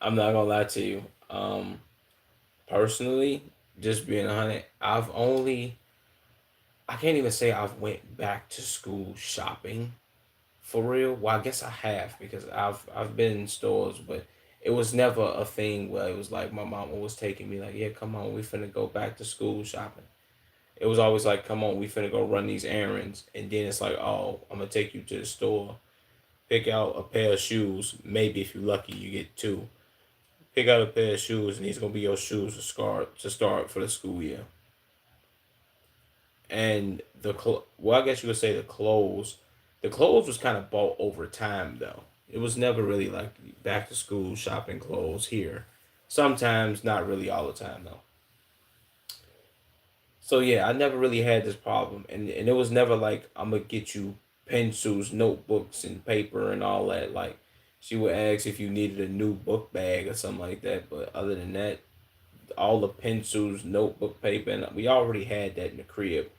I'm not gonna lie to you. Personally, just being honest, I can't even say I've went back to school shopping. For real? Well, I guess I have because I've been in stores, but it was never a thing where it was like my mom was taking me like, yeah, come on, we finna go back to school shopping. It was always like, come on, we finna go run these errands, and then it's like, oh, I'm gonna take you to the store, pick out a pair of shoes. Maybe if you're lucky, you get two. Pick out a pair of shoes, and these gonna be your shoes to start for the school year. And well, I guess you could say the clothes was kind of bought over time though. It was never really like back to school shopping clothes here. Sometimes, not really all the time though. So yeah, I never really had this problem, and it was never like I'm gonna get you pencils, notebooks, and paper and all that. Like she would ask if you needed a new book bag or something like that, but other than that, all the pencils, notebook paper, and we already had that in the crib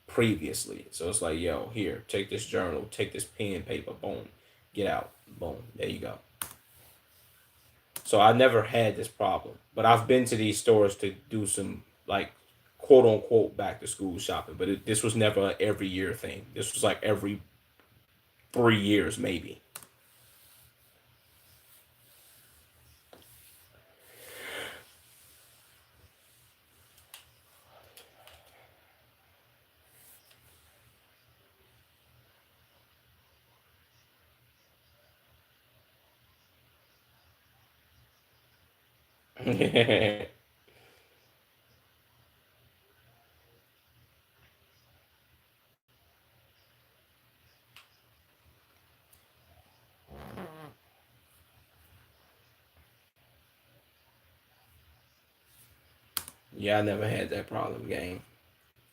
previously. So it's like, yo, here, take this journal, take this pen, paper, boom, get out, boom, there you go. So I never had this problem, but I've been to these stores to do some like quote unquote back to school shopping, but this was never an every year thing. This was like every 3 years maybe. Yeah, I never had that problem, game.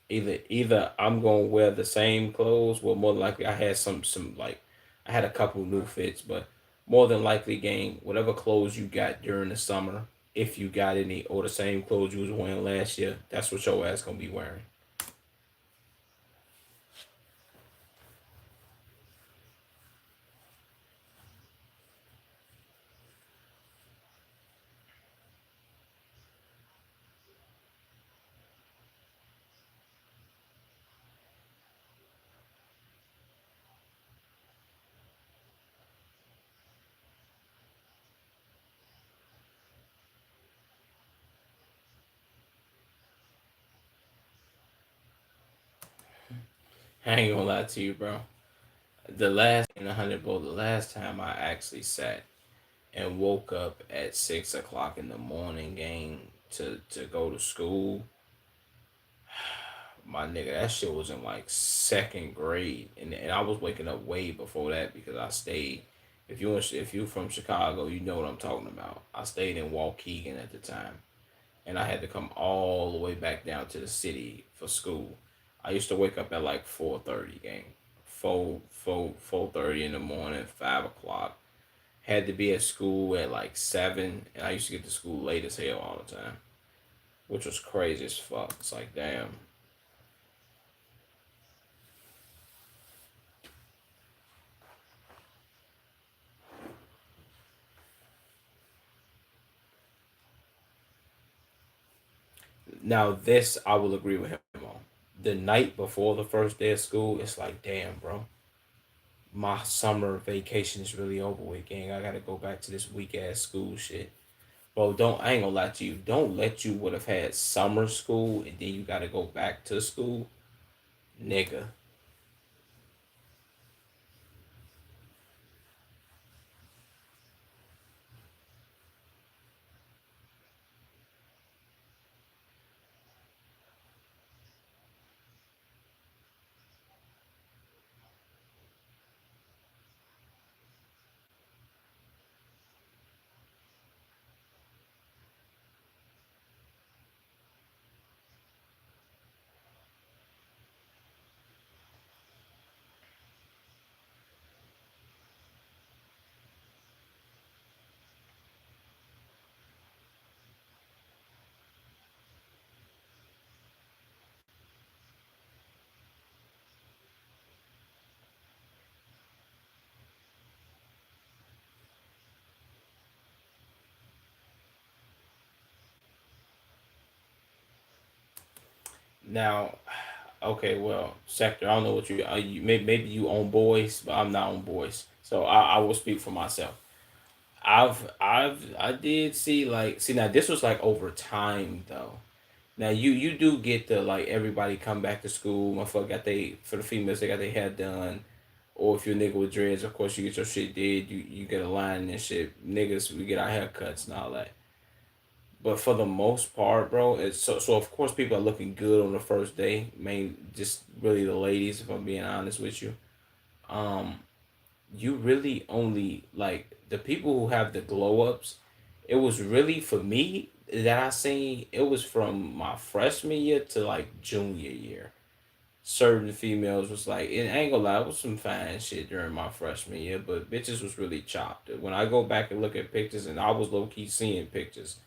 Either I'm gonna wear the same clothes. Well, more than likely I had some like I had a couple new fits, but more than likely, gang, whatever clothes you got during the summer, if you got any, or the same clothes you was wearing last year, that's what your ass gonna be wearing. I ain't gonna lie to you, bro. The last in a hundred, bro. The last time I actually sat and woke up at 6 o'clock in the morning, gang, to go to school, my nigga, that shit was in like second grade, and I was waking up way before that because I stayed. If you from Chicago, you know what I'm talking about. I stayed in Waukegan at the time, and I had to come all the way back down to the city for school. I used to wake up at like 4:30, gang, 4:30 in the morning, 5 o'clock. Had to be at school at like 7, and I used to get to school late as hell all the time, which was crazy as fuck. It's like, damn. Now this I will agree with him on. The night before the first day of school, it's like, damn, bro, my summer vacation is really over with, gang. I gotta go back to this weak ass school shit. Bro, don't I ain't gonna lie to you. Don't let you would have had summer school and then you gotta go back to school, nigga. Now, Okay, well, sector. I don't know what you maybe you own boys, but I'm not on boys, so I will speak for myself. I did see like see now this was like over time though. Now you do get the like everybody come back to school. Motherfucker got they for the females they got their hair done, or if you're a nigga with dreads, of course you get your shit did. You get a line and shit. Niggas we get our haircuts and all that. But for the most part, bro, it's so of course people are looking good on the first day. Main just really the ladies, if I'm being honest with you. Um, you really only like the people who have the glow ups. It was really for me that I seen. It was from my freshman year to like junior year. Certain females was like, it ain't gonna lie, it was some fine shit during my freshman year, but bitches was really chopped. When I go back and look at pictures, and I was low key seeing pictures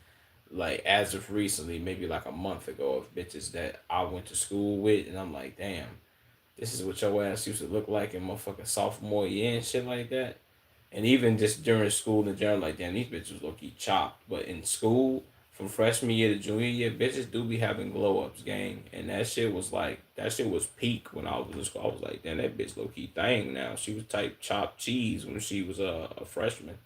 like as of recently, maybe like a month ago, of bitches that I went to school with, and I'm like, damn, this is what your ass used to look like in motherfucking sophomore year and shit like that. And even just during school in general, like damn, these bitches look key chopped. But in school, from freshman year to junior year, bitches do be having glow ups, gang. And that shit was like that shit was peak when I was in school. I was like, damn, that bitch low key thing now. She was type chopped cheese when she was a freshman.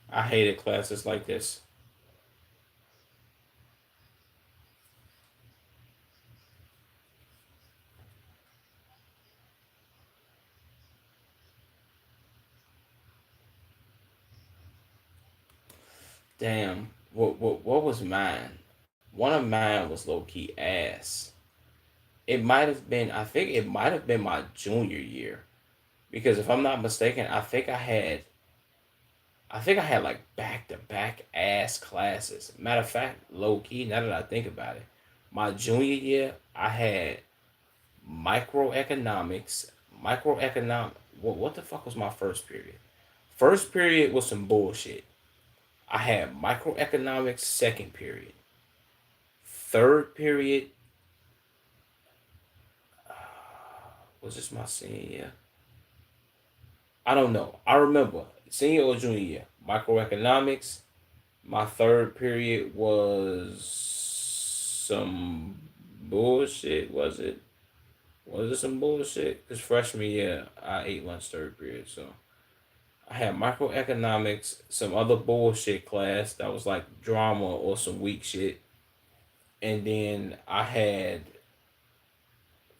I hated classes like this. Damn, what was mine? One of mine was low key ass. It might have been. I think it might have been my junior year because if I'm not mistaken, I think I had like back to back ass classes. Matter of fact, low key. Now that I think about it, my junior year I had microeconomics. Microeconomic. What the fuck was my first period? First period was some bullshit. I had microeconomics second period. Third period was this my senior year? I don't know. I remember senior or junior year. Microeconomics. My third period was some bullshit. Was it? Was it some bullshit? Because freshman year I ate lunch third period, so I had microeconomics, some other bullshit class that was like drama or some weak shit, and then I had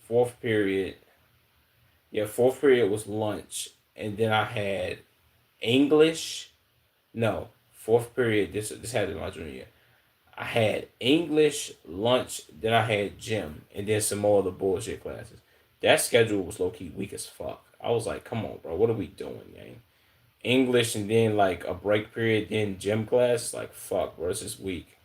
fourth period. Yeah, fourth period was lunch, and then I had English. No, fourth period. This had to be my junior year. I had English lunch, then I had gym, and then some more of the bullshit classes. That schedule was low key weak as fuck. I was like, come on, bro, what are we doing, man? English and then like a break period, then gym class. Like, fuck, bro, this is weak.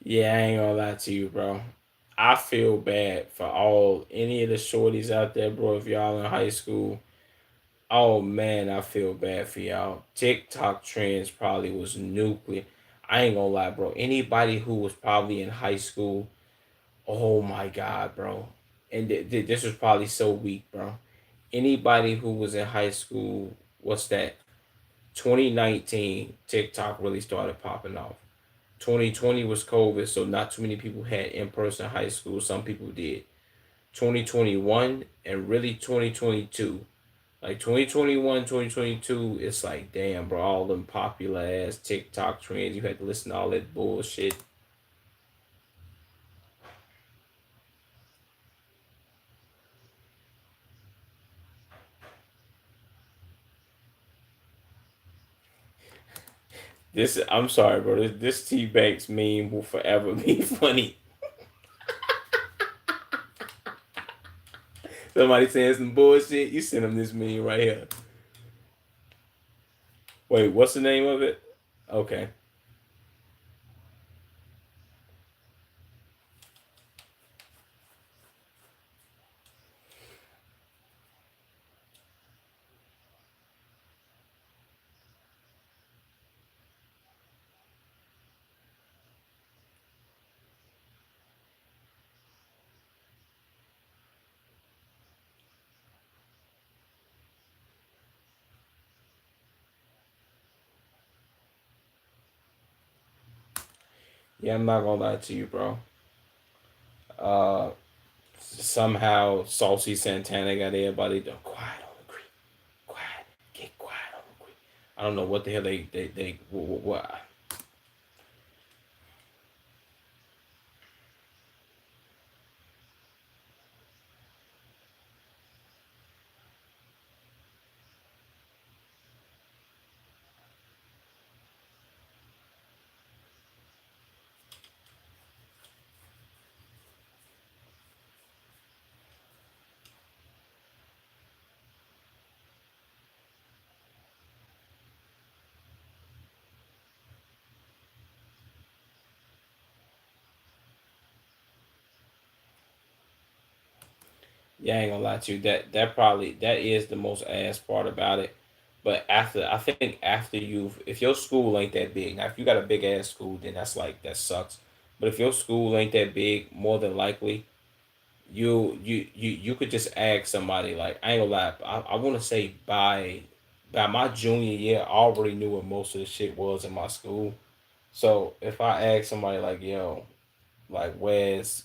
Yeah, I ain't gonna lie to you, bro. I feel bad for all any of the shorties out there, bro. If y'all in high school, oh man, I feel bad for y'all. TikTok trends probably was nuclear. I ain't gonna lie, bro. Anybody who was probably in high school, oh my god, bro. And this was probably so weak, bro. Anybody who was in high school, what's that? 2019, TikTok really started popping off. 2020 was COVID, so not too many people had in person high school. Some people did. 2021 and really 2022. Like 2021, 2022, it's like, damn, bro, all them popular ass TikTok trends. You had to listen to all that bullshit. I'm sorry, bro. This T Banks meme will forever be funny. Somebody saying some bullshit, you send them this meme right here. Wait, what's the name of it? Okay. Yeah, I'm not gonna lie to you, bro. Uh, Somehow Saucy Santana got everybody to quiet on the creek, quiet, get quiet on the creek. I don't know what the hell they what. Yeah, I ain't gonna lie to you. That probably that is the most ass part about it. But after I think after you've if your school ain't that big, now if you got a big ass school, then that's like that sucks. But if your school ain't that big, more than likely you could just ask somebody like I ain't gonna lie. I want to say by my junior year, I already knew what most of the shit was in my school. So if I ask somebody like, yo, like where's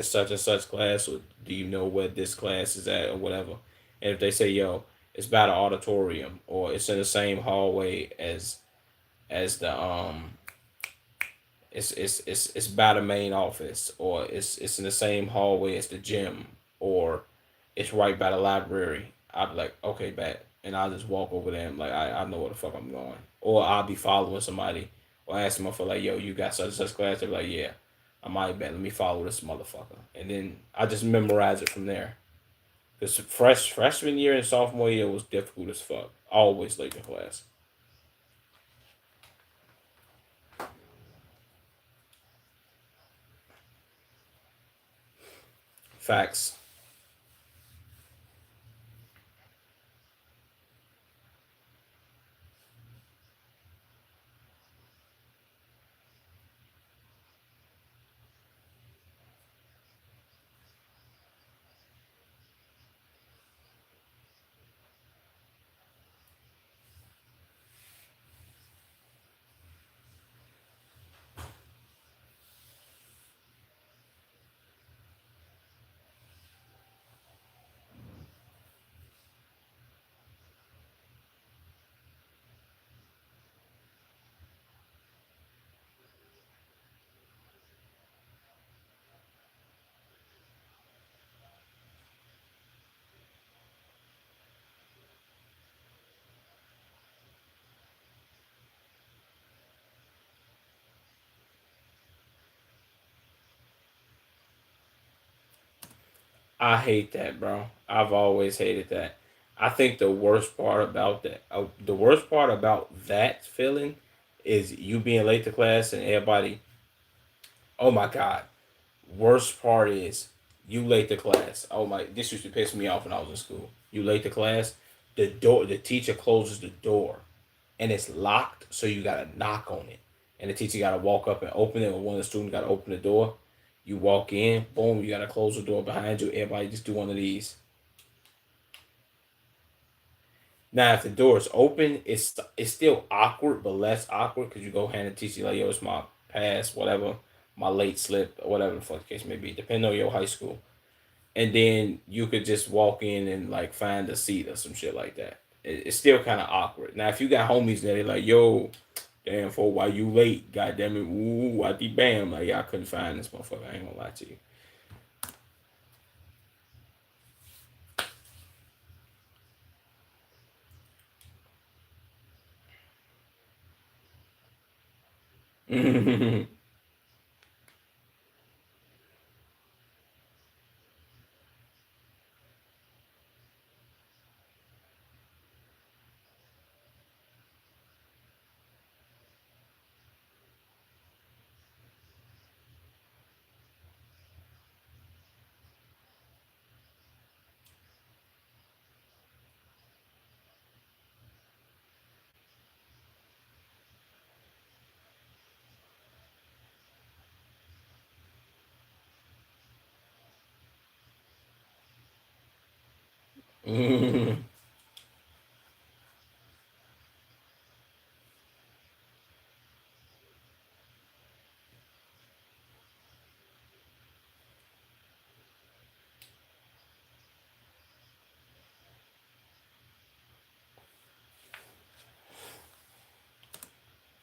such and such class, or do you know where this class is at or whatever, and if they say, yo, it's by the auditorium or it's in the same hallway as the it's by the main office, or it's in the same hallway as the gym, or it's right by the library, I'd be like, okay, bet, and I'll just walk over there and like I know where the fuck I'm going, or I'll be following somebody or ask them for like, yo, you got such and such class? They're like, yeah. I might bet. Let me follow this motherfucker, and then I just memorize it from there. Because freshman year and sophomore year was difficult as fuck. Always late to class. Facts. I hate that, bro. I've always hated that. I think the worst part about that feeling is you being late to class and everybody. Oh my god. Worst part is you late to class. Oh my, this used to piss me off when I was in school. You late to class, the teacher closes the door, and it's locked, so you gotta knock on it, and the teacher gotta walk up and open it, or one of the students gotta open the door. You walk in, boom, you gotta close the door behind you. Everybody just do one of these. Now, if the door is open, it's still awkward, but less awkward because you go hand the teacher like, yo, it's my pass, whatever, my late slip, or whatever the fuck the case may be, depending on your high school. and then you could just walk in and like find a seat or some shit like that. It's still kind of awkward. Now, if you got homies that are like, "Yo, damn, for why you late? God damn it, woo, wati bam!" Like, yeah, I couldn't find this motherfucker. I ain't gonna lie to you.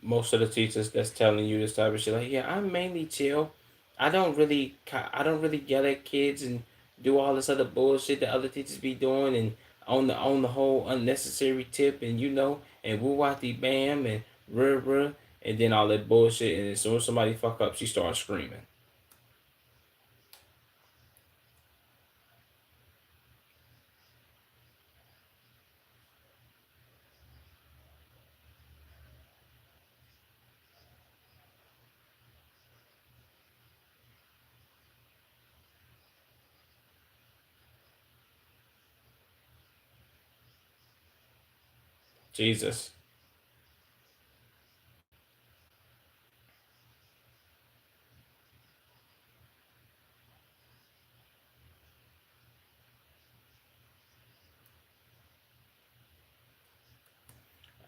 Most of the teachers that's telling you this type of shit, like, yeah, I'm mainly chill. I don't really yell at kids and do all this other bullshit that other teachers be doing, and on the whole unnecessary tip, and and woo wati bam and ruh ruh, and then all that bullshit, and as soon as somebody fuck up, she starts screaming. Jesus.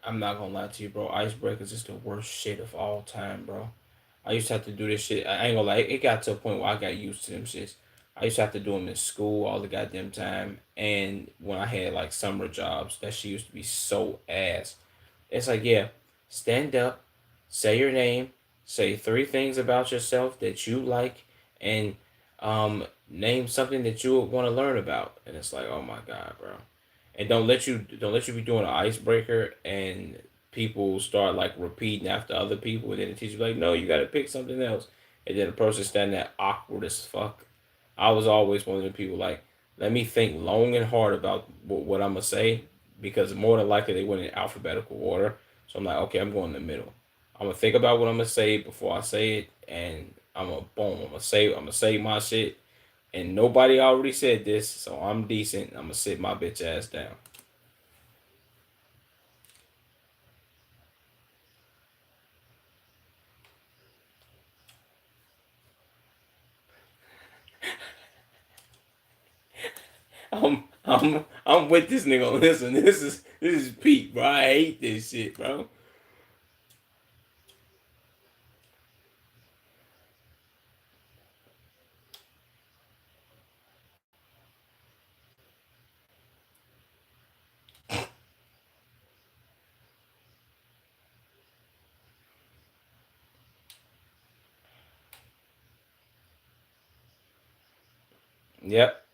I'm not gonna lie to you, bro. Icebreakers is the worst shit of all time, bro. I used to have to do this shit. I ain't gonna lie. It got to a point where I got used to them shits. I used to have to do them in school all the goddamn time. And when I had like summer jobs, that shit used to be so ass. It's like, yeah, stand up, say your name, say three things about yourself that you like, and name something that you want to learn about. And it's like, oh my god, bro. And don't let you be doing an icebreaker and people start like repeating after other people, and then the teacher be like, no, you got to pick something else, and then the person standing there awkward as fuck. I was always one of the people like, let me think long and hard about what I'm gonna say, because more than likely they went in alphabetical order. So I'm like, okay, I'm going in the middle. I'm gonna think about what I'm gonna say before I say it, and I'm gonna boom. I'm gonna say my shit, and nobody already said this, so I'm decent. I'm gonna sit my bitch ass down. I'm with this nigga on this one. This is peak, bro. I hate this shit, bro. Yep.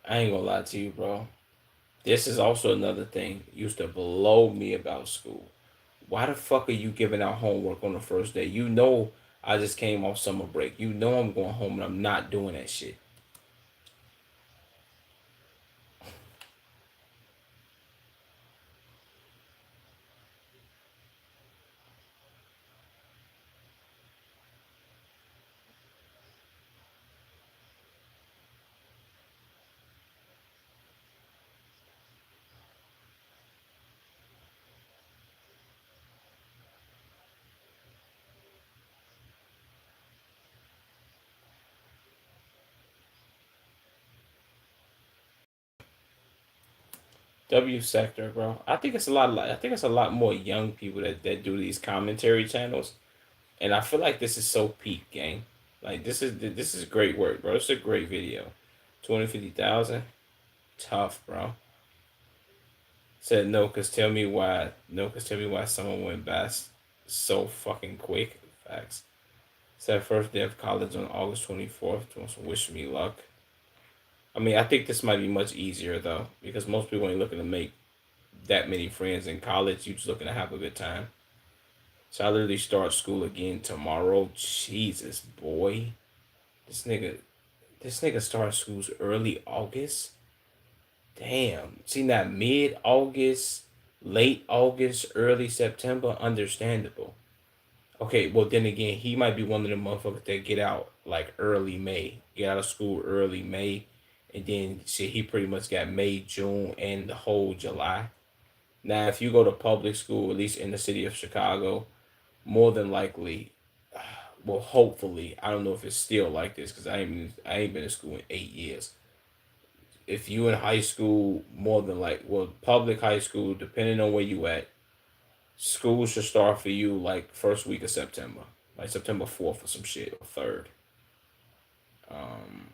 I ain't gonna lie to you, bro. This is also another thing used to blow me about school. Why the fuck are you giving out homework on the first day? You know I just came off summer break. You know I'm going home and I'm not doing that shit. W sector, bro. I think it's a lot. I think it's a lot more young people that do these commentary channels, and I feel like this is so peak, gang. Like this is great work, bro. It's a great video. 250,000, tough, bro. Said no, cause tell me why. No, cause tell me why someone went best so fucking quick. Facts. Said first day of college on August 24th. Wants to wish me luck. I mean, I think this might be much easier though, because most people ain't looking to make that many friends in college. You just looking to have a good time. So I literally start school again tomorrow. Jesus, boy, this nigga, this nigga starts schools early August. Damn, see that mid August, late August, early September, understandable. Okay, well then again, he might be one of the motherfuckers that get out like early May, get out of school early May, and then shit, he pretty much got May, June, and the whole July. Now, if you go to public school, at least in the city of Chicago, more than likely, well, hopefully, I don't know if it's still like this because I ain't been in school in 8 years. If you in high school, more than like, well, public high school, depending on where you at, school should start for you like first week of September, like September 4th or some shit, or 3rd. Um,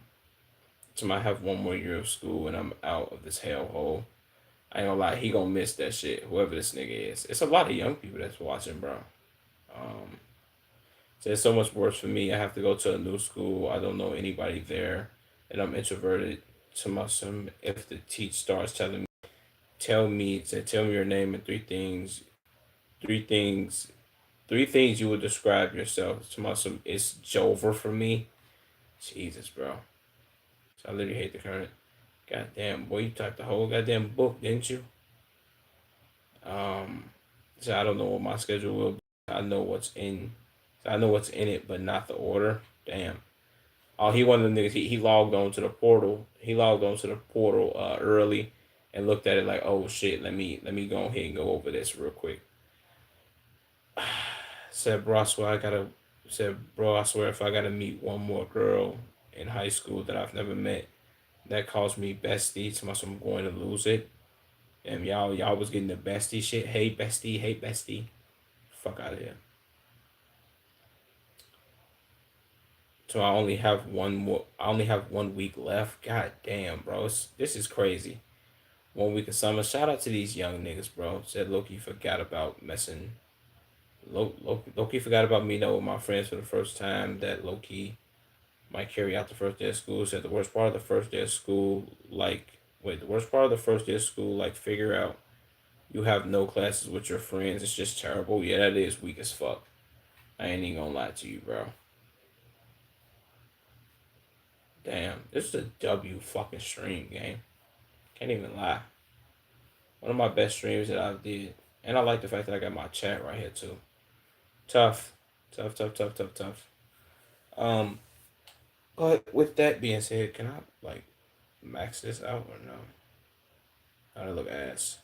so I might have one more year of school and I'm out of this hellhole. I ain't gonna lie, he gonna miss that shit. Whoever this nigga is, it's a lot of young people that's watching, bro. Um, so it's so much worse for me. I have to go to a new school. I don't know anybody there, and I'm introverted. To my son, if the teach starts telling me, tell me your name and three things, three things you would describe yourself. To my son, it's Jover for me. Jesus, bro. So I literally hate the current. Goddamn, boy, you typed the whole goddamn book, didn't you? Um, so I don't know what my schedule will be. I know what's in. I know what's in it, but not the order. Damn. Oh, he one of the niggas. He logged on to the portal. He logged on to the portal early, and looked at it like, oh shit. Let me go ahead and go over this real quick. Said, bro, I swear I gotta. Said, bro, I swear if I gotta meet one more girl in high school that I've never met, that calls me bestie, to much I'm going to lose it. And y'all was getting the bestie shit. Hey bestie, hey bestie. Fuck out of here. So I only have one more. I only have 1 week left. God damn, bro. This is crazy. 1 week of summer. Shout out to these young niggas, bro. Said Loki forgot about messing. Loki forgot about me though with my friends for the first time. That Loki might carry out the first day of school. Said the worst part of the first day of school, like wait, the worst part of the first day of school, like figure out you have no classes with your friends. It's just terrible. Yeah, that is weak as fuck. I ain't even gonna lie to you, bro. Damn, this is a W fucking stream game. Can't even lie. One of my best streams that I did. And I like the fact that I got my chat right here too. Tough. Tough, tough, tough, tough, tough. Um, but with that being said, can I like max this out or no? How to look ass.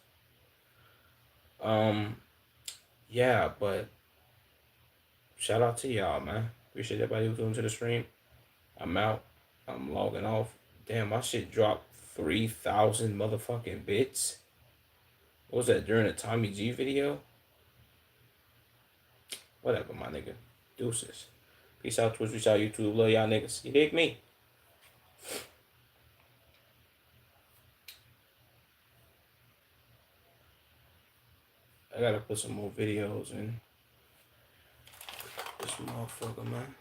Um, yeah, but shout out to y'all, man. Appreciate everybody who's doing to the stream. I'm out. I'm logging off. Damn, my shit dropped 3,000 motherfucking bits. What was that during the Tommy G video? Whatever, my nigga. Deuces. Peace out, Twitch. Peace out, YouTube. Love y'all niggas. You dig me? I gotta put some more videos in this motherfucker, man.